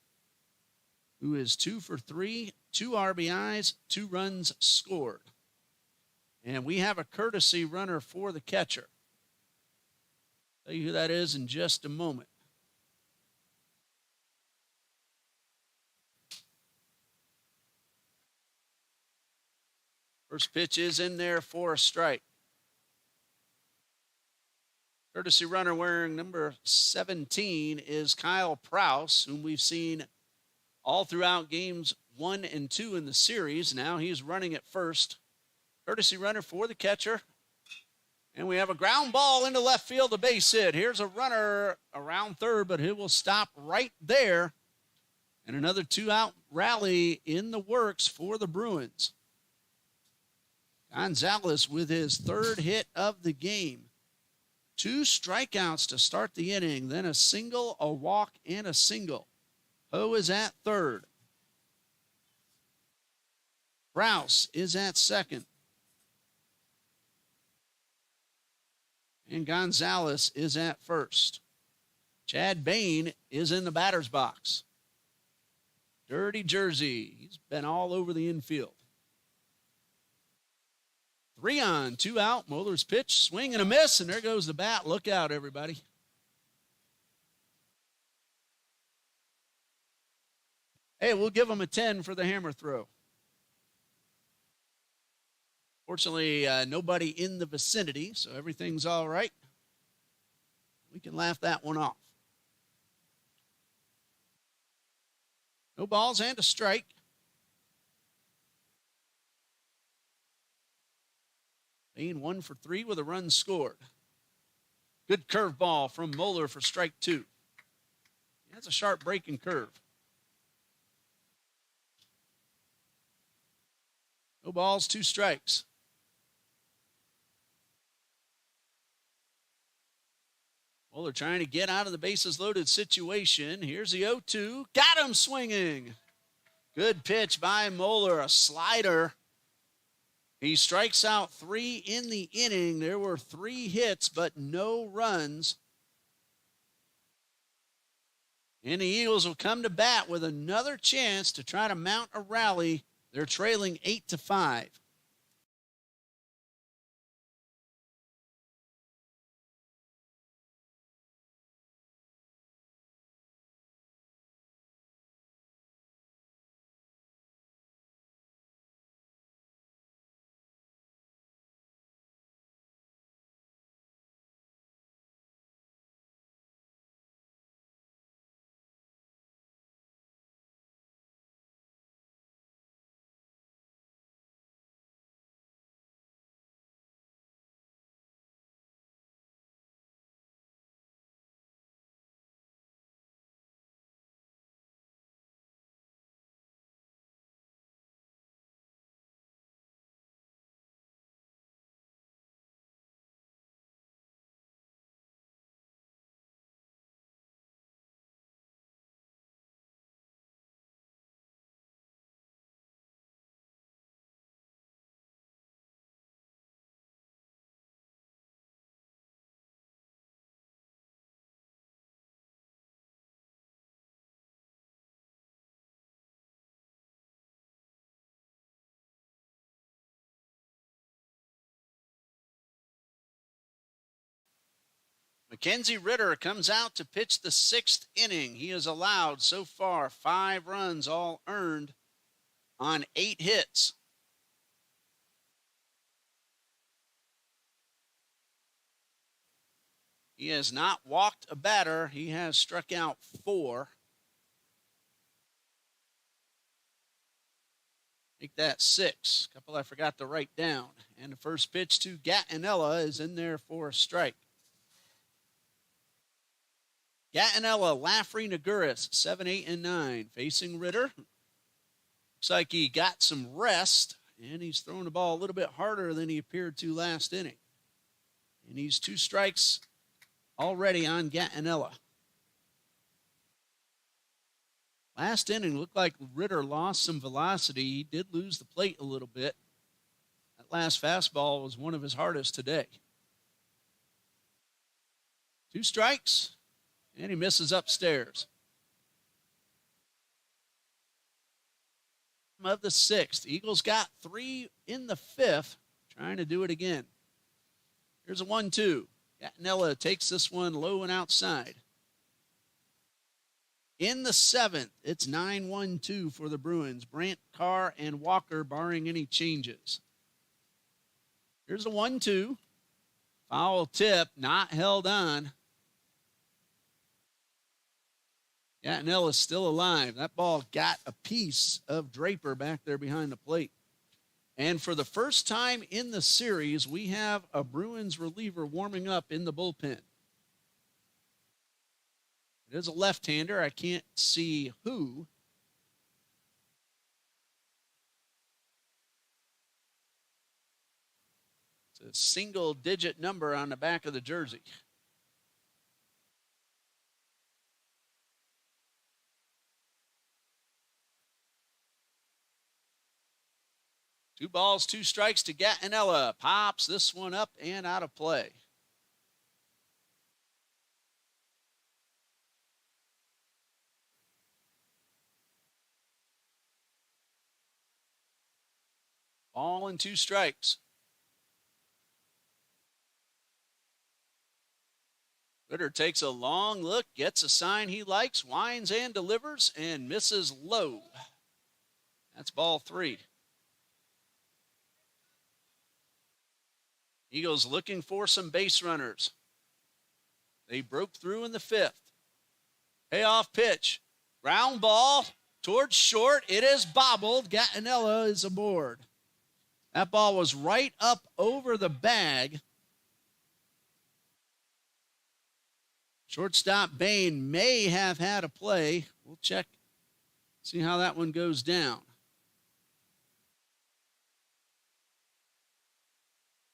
who is 2 for 3, 2 RBIs, 2 runs scored. And we have a courtesy runner for the catcher. Tell you who that is in just a moment. First pitch is in there for a strike. Courtesy runner wearing number 17 is Kyle Prouse, whom we've seen all throughout games 1 and 2 in the series. Now he's running at first. Courtesy runner for the catcher. And we have a ground ball into left field, a base hit. Here's a runner around third, but he will stop right there. And another 2-out rally in the works for the Bruins. Gonzalez with his 3rd hit of the game. 2 strikeouts to start the inning, then a single, a walk, and a single. Poe is at 3rd. Prouse is at 2nd. And Gonzalez is at 1st. Chad Bain is in the batter's box. Dirty jersey. He's been all over the infield. 3 on, 2 out. Moeller's pitch, swing and a miss, and there goes the bat. Look out, everybody. Hey, we'll give him a 10 for the hammer throw. Fortunately, nobody in the vicinity, so everything's all right. We can laugh that one off. No balls and a strike. Being 1 for 3 with a run scored. Good curveball from Moeller for strike 2. That's a sharp breaking curve. No balls, 2 strikes. Moeller trying to get out of the bases loaded situation. Here's the 0-2. Got him swinging. Good pitch by Moeller, a slider. He strikes out 3 in the inning. There were 3 hits, but no runs. And the Eagles will come to bat with another chance to try to mount a rally. They're trailing 8-5. Mackenzie Ritter comes out to pitch the 6th inning. He has allowed so far 5 runs, all earned on 8 hits. He has not walked a batter. He has struck out 4. Make that 6. A couple I forgot to write down. And the first pitch to Gattinella is in there for a strike. Gattinella, Laffrey, Naguris, 7, 8, and 9. Facing Ritter. Looks like he got some rest, and he's throwing the ball a little bit harder than he appeared to last inning. And he's 2 strikes already on Gattinella. Last inning looked like Ritter lost some velocity. He did lose the plate a little bit. That last fastball was one of his hardest today. 2 strikes. And he misses upstairs. Of the 6th. Eagles got 3 in the 5th. Trying to do it again. Here's a 1-2. Gattinella takes this one low and outside. In the 7th, it's 9-1-2 for the Bruins. Brandt, Carr, and Walker barring any changes. Here's a 1-2. Foul tip, not held on. Gattinella's still alive. That ball got a piece of Draper back there behind the plate. And for the first time in the series, we have a Bruins reliever warming up in the bullpen. It is a left-hander. I can't see who. It's a single-digit number on the back of the jersey. Two balls, 2 strikes to Gattinella. Pops this one up and out of play. Ball and 2 strikes. Ritter takes a long look, gets a sign he likes, winds and delivers, and misses low. That's ball 3. Eagles looking for some base runners. They broke through in the 5th. Payoff pitch. Ground ball towards short. It is bobbled. Gattinella is aboard. That ball was right up over the bag. Shortstop Bain may have had a play. We'll check, see how that one goes down.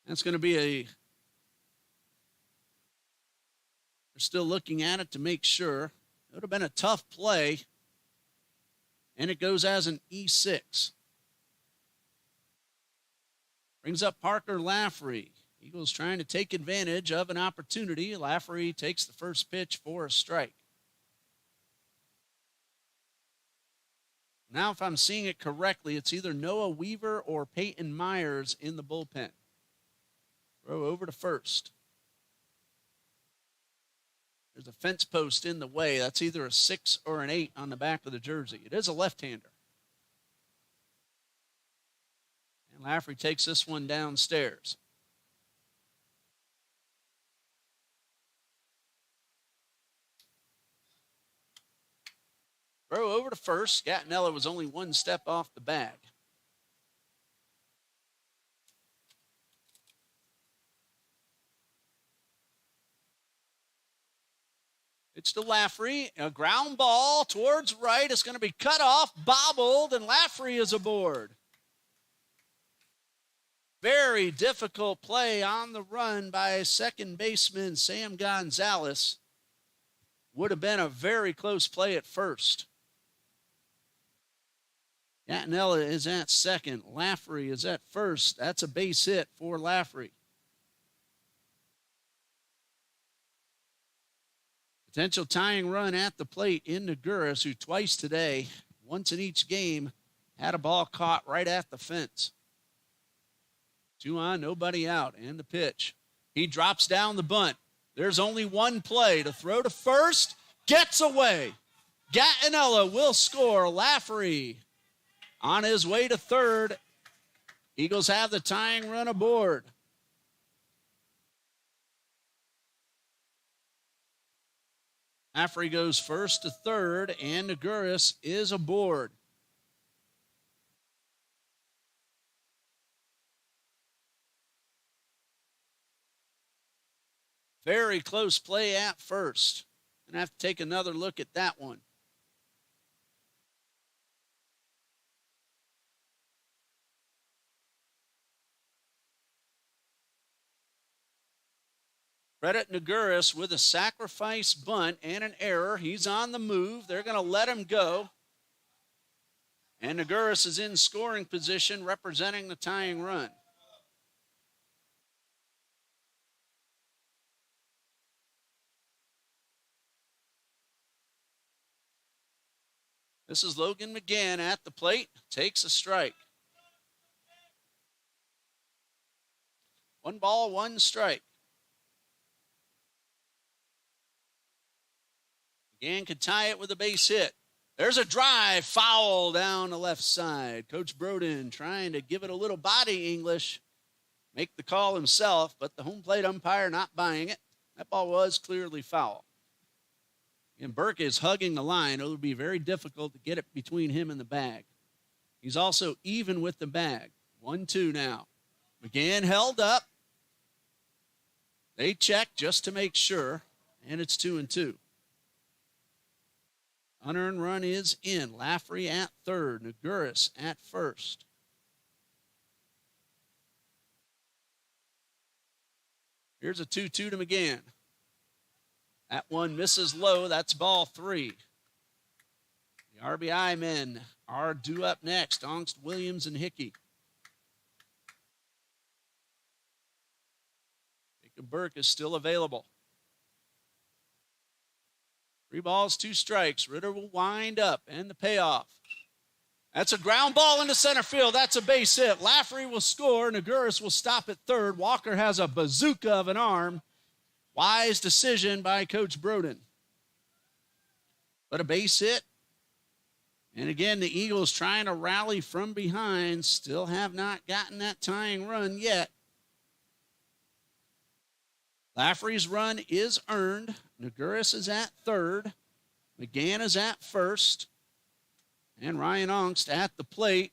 That's going to be they're still looking at it to make sure. It would have been a tough play. And it goes as an E6. Brings up Parker Laffery. Eagles trying to take advantage of an opportunity. Laffery takes the first pitch for a strike. Now, if I'm seeing it correctly, it's either Noah Weaver or Peyton Myers in the bullpen. Throw over to first. There's a fence post in the way. That's either a 6 or an 8 on the back of the jersey. It is a left-hander. And Laffery takes this one downstairs. Throw over to first. Gattinella was only one step off the bag. It's to Laffery. A ground ball towards right. It's going to be cut off, bobbled, and Laffery is aboard. Very difficult play on the run by second baseman Sam Gonzalez. Would have been a very close play at first. Gattinella is at second. Laffery is at first. That's a base hit for Laffery. Potential tying run at the plate in Naguras, who twice today, once in each game, had a ball caught right at the fence. 2 on, nobody out, and the pitch. He drops down the bunt. There's only one play to throw to first. Gets away. Gattinella will score. Laffery on his way to third. Eagles have the tying run aboard. Laffery goes first to third, and Naguras is aboard. Very close play at first. And I have to take another look at that one. Credit Naguras with a sacrifice bunt and an error. He's on the move. They're going to let him go. And Naguras is in scoring position representing the tying run. This is Logan McGann at the plate. Takes a strike. 1 ball, 1 strike. McGann could tie it with a base hit. There's a drive, foul down the left side. Coach Broden trying to give it a little body English. Make the call himself, but the home plate umpire not buying it. That ball was clearly foul. And Burke is hugging the line. It would be very difficult to get it between him and the bag. He's also even with the bag. 1-2 now. McGann held up. They check just to make sure, and it's 2-2. Unearned run is in. Laffery at third. Naguras at first. Here's a 2-2 to McGann. That one misses low. That's ball 3. The RBI men are due up next. Ongst, Williams, and Hickey. Jacob Burke is still available. 3 balls, 2 strikes. Ritter will wind up, and the payoff. That's a ground ball into center field. That's a base hit. Laffery will score. Naguras will stop at third. Walker has a bazooka of an arm. Wise decision by Coach Broden. But a base hit. And again, the Eagles trying to rally from behind. Still have not gotten that tying run yet. Laffery's run is earned. Naguris is at third. McGann is at first. And Ryan Ongst at the plate.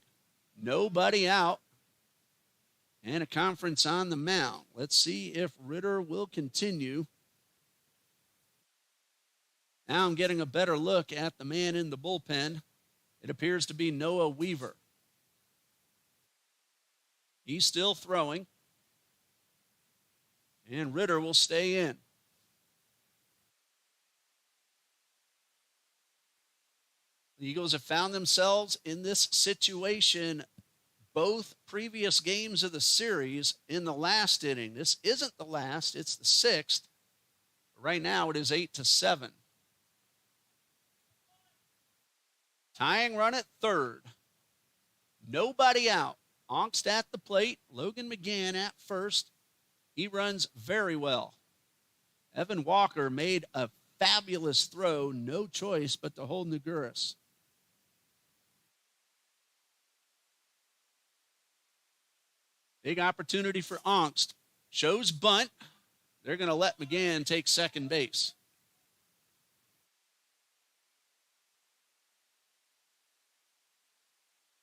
Nobody out. And a conference on the mound. Let's see if Ritter will continue. Now I'm getting a better look at the man in the bullpen. It appears to be Noah Weaver. He's still throwing. And Ritter will stay in. The Eagles have found themselves in this situation both previous games of the series in the last inning. This isn't the last, it's the sixth. Right now it is 8-7. Tying run at third. Nobody out. Ongst at the plate. Logan McGann at first. He runs very well. Evan Walker made a fabulous throw. No choice but to hold Naguris. Big opportunity for Ongst. Shows bunt. They're going to let McGann take second base.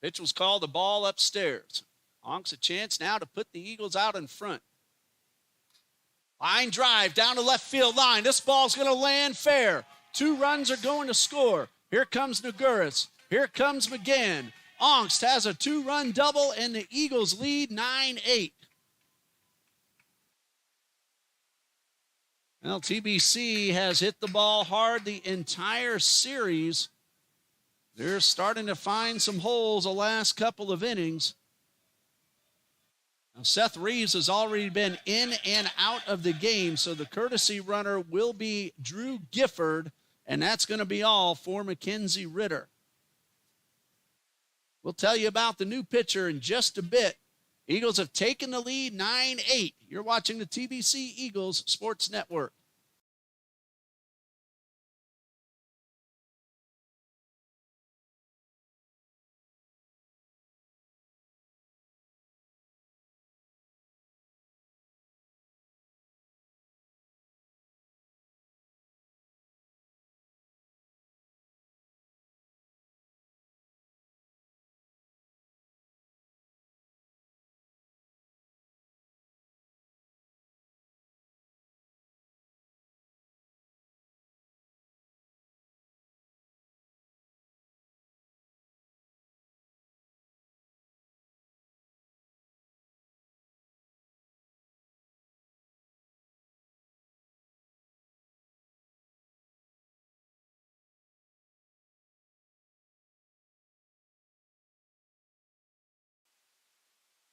Pitch was called, the ball upstairs. Ongst a chance now to put the Eagles out in front. Line drive down to left field line. This ball's going to land fair. 2 runs are going to score. Here comes Naguris. Here comes McGann. Ongst has a 2-run double, and the Eagles lead 9-8. Well, TBC has hit the ball hard the entire series. They're starting to find some holes the last couple of innings. Now, Seth Reeves has already been in and out of the game, so the courtesy runner will be Drew Gifford, and that's going to be all for Mackenzie Ritter. We'll tell you about the new pitcher in just a bit. Eagles have taken the lead 9-8. You're watching the TBC Eagles Sports Network.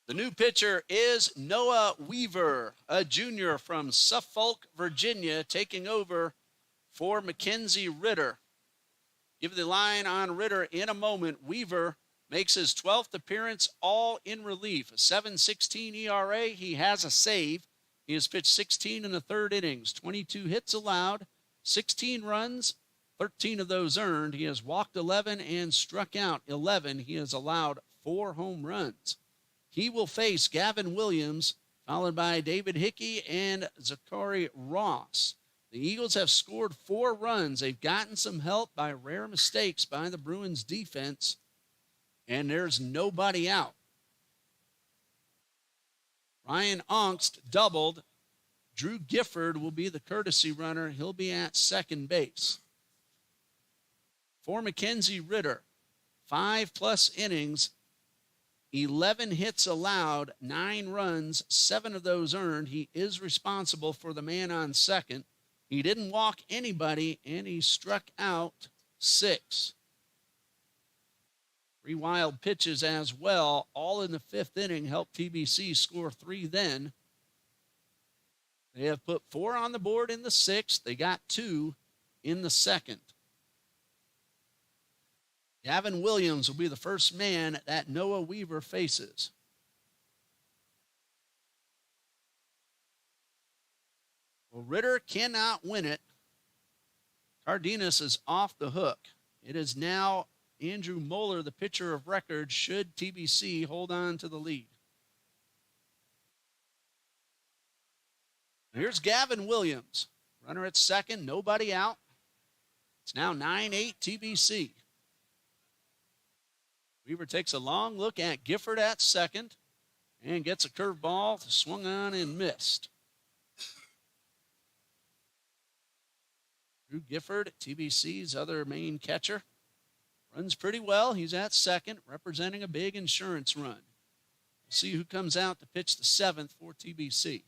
The new pitcher is Noah Weaver, a junior from Suffolk, Virginia, taking over for Mackenzie Ritter. Give the line on Ritter in a moment. Weaver makes his 12th appearance all in relief. A 7.16 ERA. He has a save. He has pitched 16 in the third innings. 22 hits allowed, 16 runs, 13 of those earned. He has walked 11 and struck out 11. He has allowed 4 home runs. He will face Gavin Williams, followed by David Hickey and Zachary Ross. The Eagles have scored 4 runs. They've gotten some help by rare mistakes by the Bruins defense, and there's nobody out. Ryan Ongst doubled. Drew Gifford will be the courtesy runner. He'll be at second base. For Mackenzie Ritter, 5+ innings, 11 hits allowed, 9 runs, 7 of those earned. He is responsible for the man on second. He didn't walk anybody, and he struck out 6. 3 wild pitches as well, all in the 5th inning, helped TBC score 3 then. They have put 4 on the board in the 6th. They got 2 in the 2nd. Gavin Williams will be the first man that Noah Weaver faces. Well, Ritter cannot win it. Cardenas is off the hook. It is now Andrew Moeller, the pitcher of record, should TBC hold on to the lead. Here's Gavin Williams. Runner at second, nobody out. It's now 9-8 TBC. Weaver takes a long look at Gifford at second and gets a curveball swung on and missed. Drew Gifford, TBC's other main catcher, runs pretty well. He's at second, representing a big insurance run. We'll see who comes out to pitch the seventh for TBC.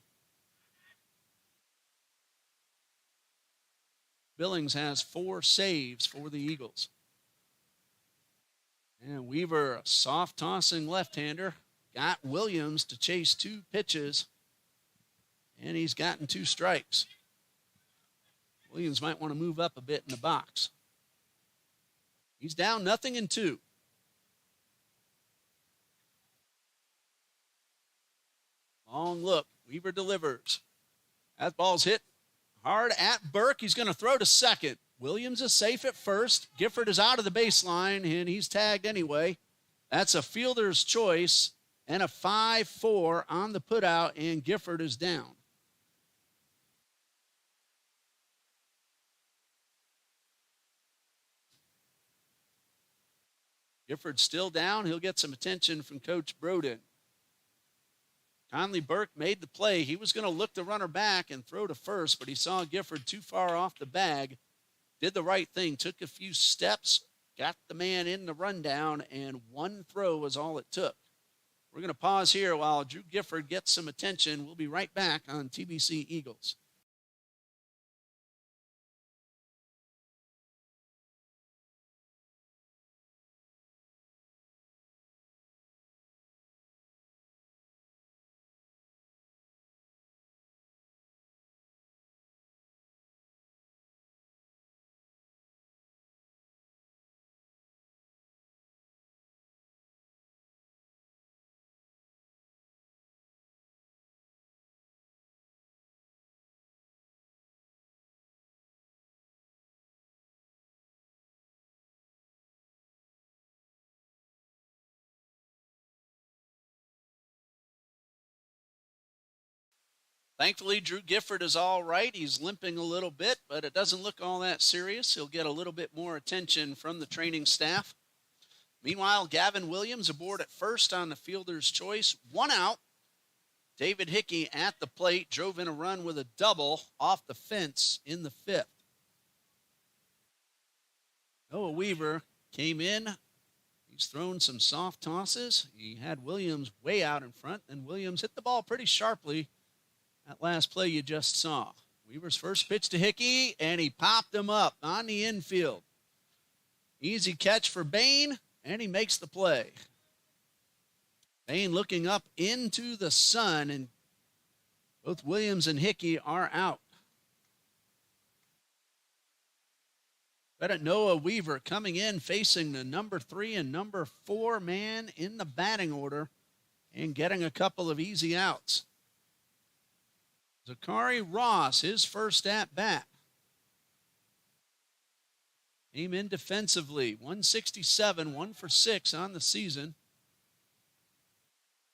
Billings has 4 saves for the Eagles. And Weaver, a soft tossing left-hander, got Williams to chase 2 pitches, and he's gotten 2 strikes. Williams might want to move up a bit in the box. He's down 0-2. Long look. Weaver delivers. That ball's hit hard at Burke. He's going to throw to second. Williams is safe at first. Gifford is out of the baseline, and he's tagged anyway. That's a fielder's choice and a 5-4 on the putout, and Gifford is down. Gifford's still down. He'll get some attention from Coach Broden. Conley Burke made the play. He was going to look the runner back and throw to first, but he saw Gifford too far off the bag. Did the right thing, took a few steps, got the man in the rundown, and 1 throw was all it took. We're going to pause here while Drew Gifford gets some attention. We'll be right back on TBC Eagles. Thankfully, Drew Gifford is all right. He's limping a little bit, but it doesn't look all that serious. He'll get a little bit more attention from the training staff. Meanwhile, Gavin Williams aboard at first on the fielder's choice. 1 out. David Hickey at the plate drove in a run with a double off the fence in the 5th. Noah Weaver came in. He's thrown some soft tosses. He had Williams way out in front, and Williams hit the ball pretty sharply. That last play you just saw. Weaver's first pitch to Hickey, and he popped him up on the infield. Easy catch for Bain, and he makes the play. Bain looking up into the sun, and both Williams and Hickey are out. Credit Noah Weaver coming in, facing the number 3 and number 4 man in the batting order and getting a couple of easy outs. Zachary Ross, his first at-bat. Came in defensively, 167, 1 for 6 on the season.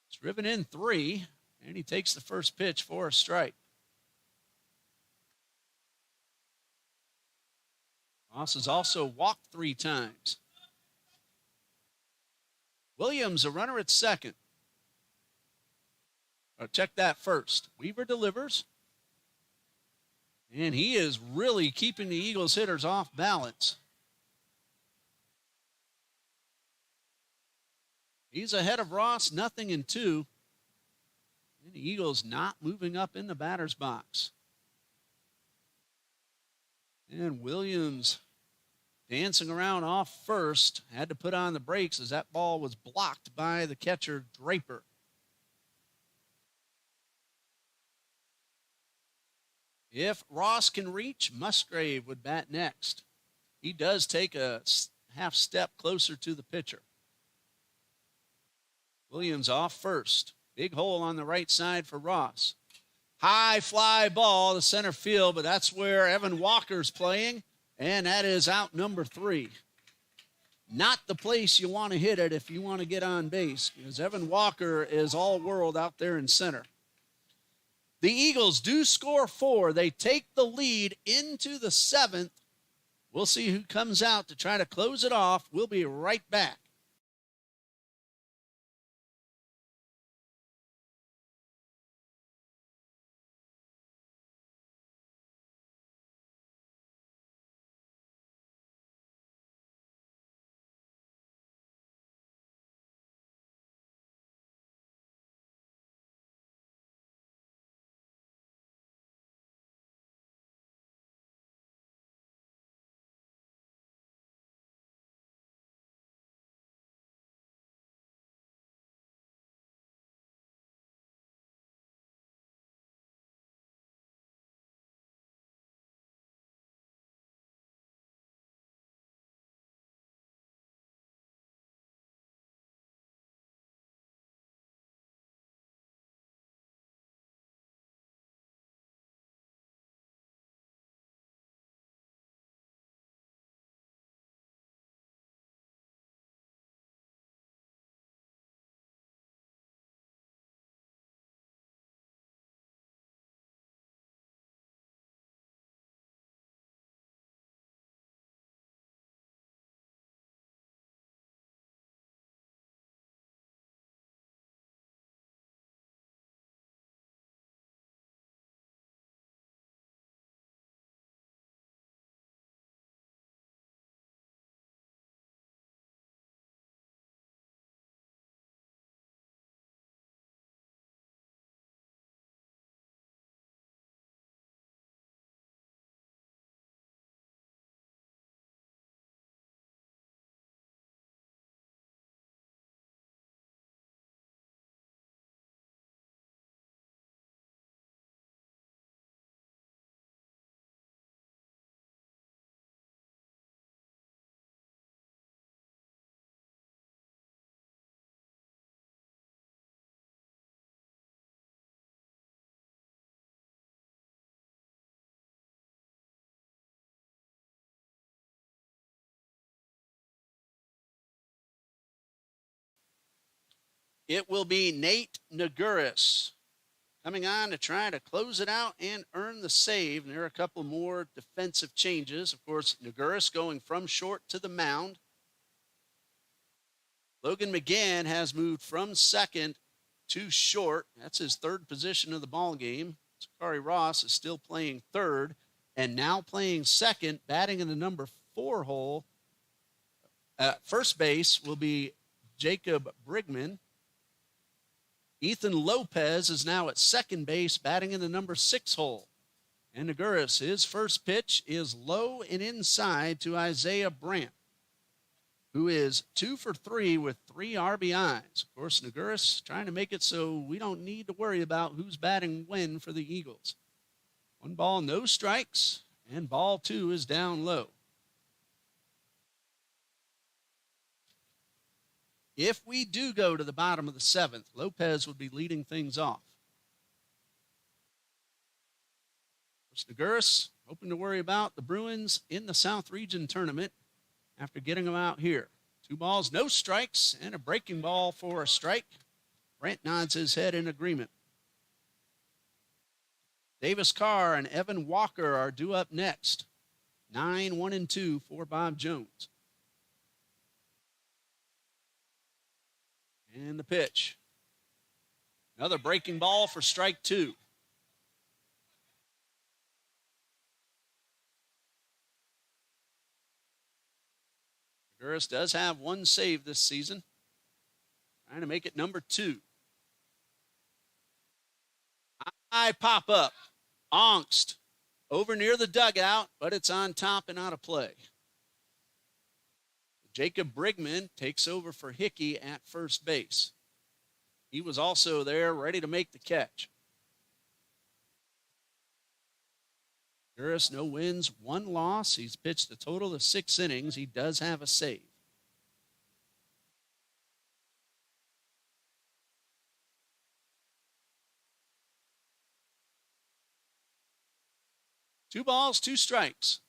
He's driven in 3, and he takes the first pitch for a strike. Ross has also walked 3 times. Williams, a runner at second. Check that first. Weaver delivers. And he is really keeping the Eagles hitters off balance. He's ahead of Ross, 0-2. And the Eagles not moving up in the batter's box. And Williams dancing around off first. Had to put on the brakes as that ball was blocked by the catcher, Draper. If Ross can reach, Musgrave would bat next. He does take a half step closer to the pitcher. Williams off first. Big hole on the right side for Ross. High fly ball to center field, but that's where Evan Walker's playing, and that is out number 3. Not the place you want to hit it if you want to get on base, because Evan Walker is all world out there in center. The Eagles do score 4. They take the lead into the 7th. We'll see who comes out to try to close it off. We'll be right back. It will be Nate Naguris coming on to try to close it out and earn the save. And there are a couple more defensive changes. Of course, Naguris going from short to the mound. Logan McGann has moved from second to short. That's his third position of the ball game. Sakari Ross is still playing third and now playing second, batting in the number 4 hole. First base will be Jacob Brigman. Ethan Lopez is now at second base, batting in the number 6 hole. And Naguris, his first pitch is low and inside to Isaiah Brandt, who is 2 for 3 with 3 RBIs. Of course, Naguris trying to make it so we don't need to worry about who's batting when for the Eagles. 1 ball, no strikes, and ball 2 is down low. If we do go to the bottom of the 7th, Lopez would be leading things off. Naguris hoping to worry about the Bruins in the South Region Tournament after getting them out here. 2 balls, no strikes, and a breaking ball for a strike. Brandt nods his head in agreement. Davis Carr and Evan Walker are due up next. 9, 1, and 2 for Bob Jones. And the pitch. Another breaking ball for strike 2. Naguris does have 1 save this season. Trying to make it number 2. High pop up. Angst. Over near the dugout, but it's on top and out of play. Jacob Brigman takes over for Hickey at first base. He was also there ready to make the catch. Naguris, no wins, 1 loss. He's pitched a total of 6 innings. He does have a save. Two balls, 2 strikes.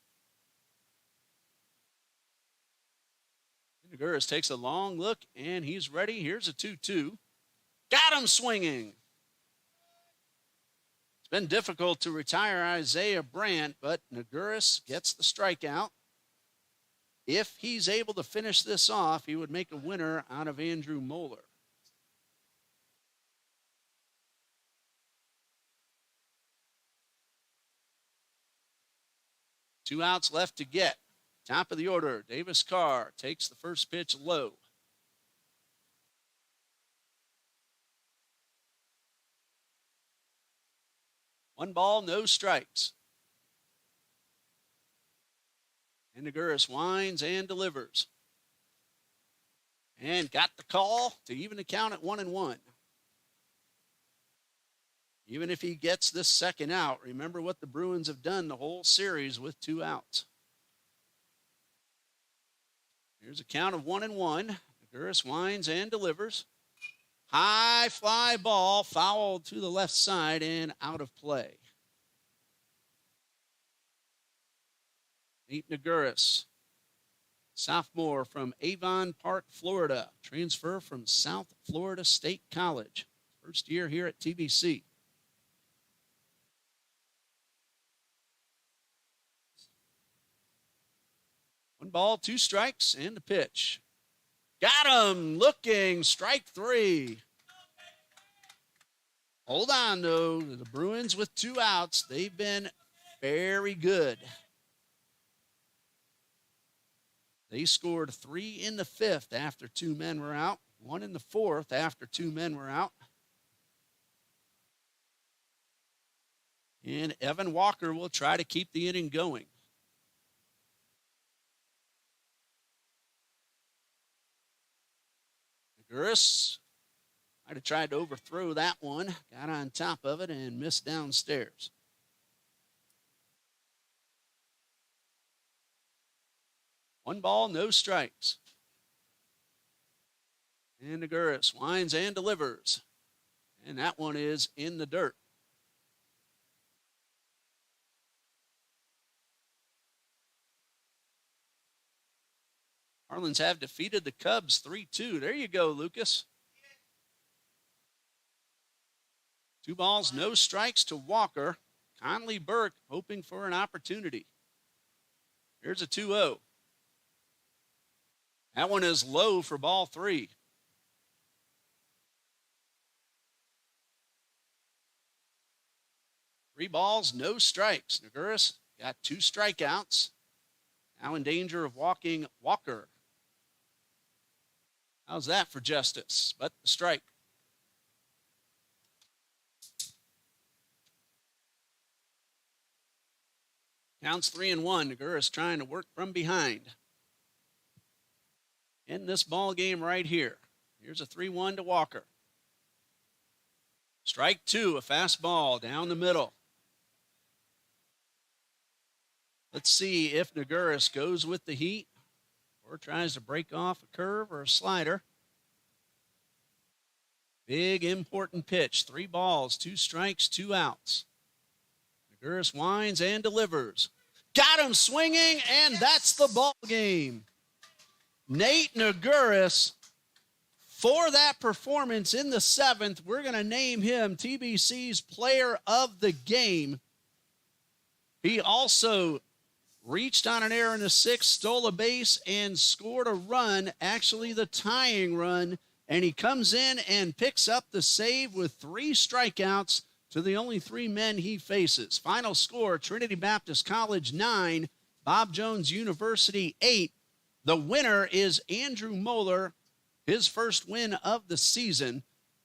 Naguris takes a long look, and he's ready. Here's a 2-2. Got him swinging. It's been difficult to retire Isaiah Brandt, but Naguris gets the strikeout. If he's able to finish this off, he would make a winner out of Andrew Moeller. Two outs left to get. Top of the order, Davis Carr takes the first pitch low. One ball, no strikes. And Naguris winds and delivers. And got the call to even the count at 1-1. Even if he gets this second out, remember what the Bruins have done the whole series with 2 outs. Here's a count of 1-1. Naguris winds and delivers. High fly ball fouled to the left side and out of play. Nate Naguris, sophomore from Avon Park, Florida, transfer from South Florida State College. First year here at TBC. One ball, 2 strikes, and the pitch. Got him, looking, strike 3. Hold on, though. The Bruins with 2 outs. They've been very good. They scored 3 in the 5th after 2 men were out, 1 in the 4th after 2 men were out. And Evan Walker will try to keep the inning going. Naguris might have tried to overthrow that one, got on top of it and missed downstairs. One ball, no strikes. And Naguris winds and delivers. And that one is in the dirt. Marlins have defeated the Cubs 3-2. There you go, Lucas. 2 balls, no strikes to Walker. Conley Burke hoping for an opportunity. Here's a 2-0. That one is low for ball 3. Three balls, no strikes. Naguris got 2 strikeouts. Now in danger of walking Walker. How's that for justice? But the strike. Counts 3-1. Naguris trying to work from behind. In this ball game right here. Here's a 3-1 to Walker. Strike 2, a fastball down the middle. Let's see if Naguris goes with the heat or tries to break off a curve or a slider. Big, important pitch. 3 balls, 2 strikes, 2 outs. Naguris winds and delivers. Got him swinging, and that's the ball game. Nate Naguris, for that performance in the 7th, we're going to name him TBC's Player of the Game. He also reached on an error in the 6th, stole a base, and scored a run, actually the tying run, and he comes in and picks up the save with 3 strikeouts to the only 3 men he faces. Final score, Trinity Baptist College 9, Bob Jones University 8. The winner is Andrew Moeller, his first win of the season.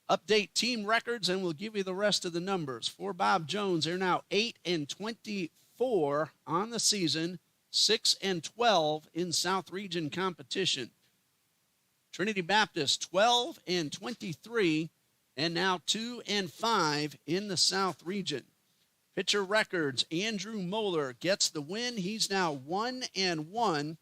Update team records, and we'll give you the rest of the numbers. For Bob Jones, they're now 8-24 on the season, 6-12 in South Region competition. Trinity Baptist, 12-23, and now 2-5 in the South Region. Pitcher records, Andrew Moeller gets the win. He's now 1-1.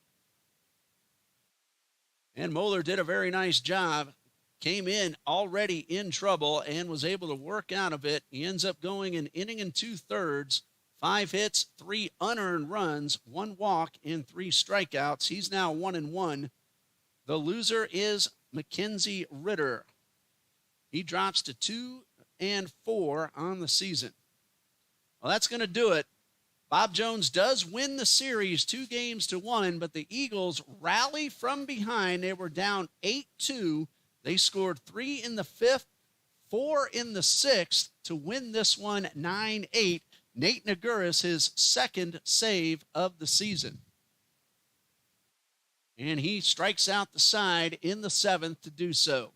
And Moeller did a very nice job. Came in already in trouble and was able to work out of it. He ends up going an inning and 2/3, 5 hits, 3 unearned runs, 1 walk, and 3 strikeouts. He's now 1-1. The loser is Mackenzie Ritter. He drops to 2-4 on the season. Well, that's going to do it. Bob Jones does win the series 2-1, but the Eagles rally from behind. They were down 8-2. They scored 3 in the 5th, 4 in the 6th to win this one 9-8. Nate Naguris, his second save of the season. And he strikes out the side in the 7th to do so.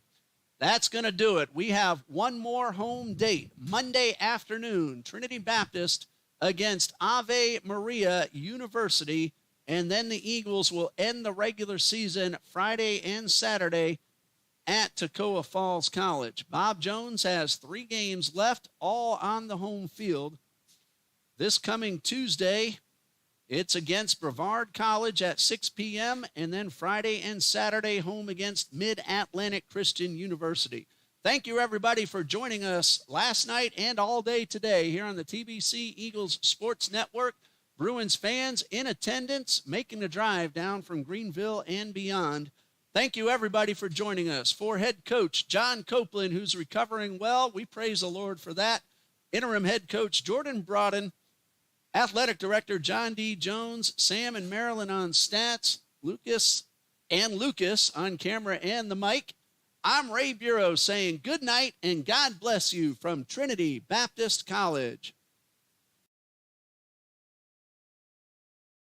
That's going to do it. We have one more home date, Monday afternoon, Trinity Baptist against Ave Maria University, and then the Eagles will end the regular season Friday and Saturday at Toccoa Falls College. Bob Jones has 3 games left, all on the home field. This coming Tuesday, it's against Brevard College at 6 p.m., and then Friday and Saturday home against Mid-Atlantic Christian University. Thank you, everybody, for joining us last night and all day today here on the TBC Eagles Sports Network. Bruins fans in attendance, making the drive down from Greenville and beyond. Thank you, everybody, for joining us. For head coach John Copeland, who's recovering well, we praise the Lord for that. Interim head coach Jordan Brodden, athletic director John D. Jones, Sam and Marilyn on stats, Lucas on camera and the mic. I'm Ray Bureau saying good night and God bless you from Trinity Baptist College.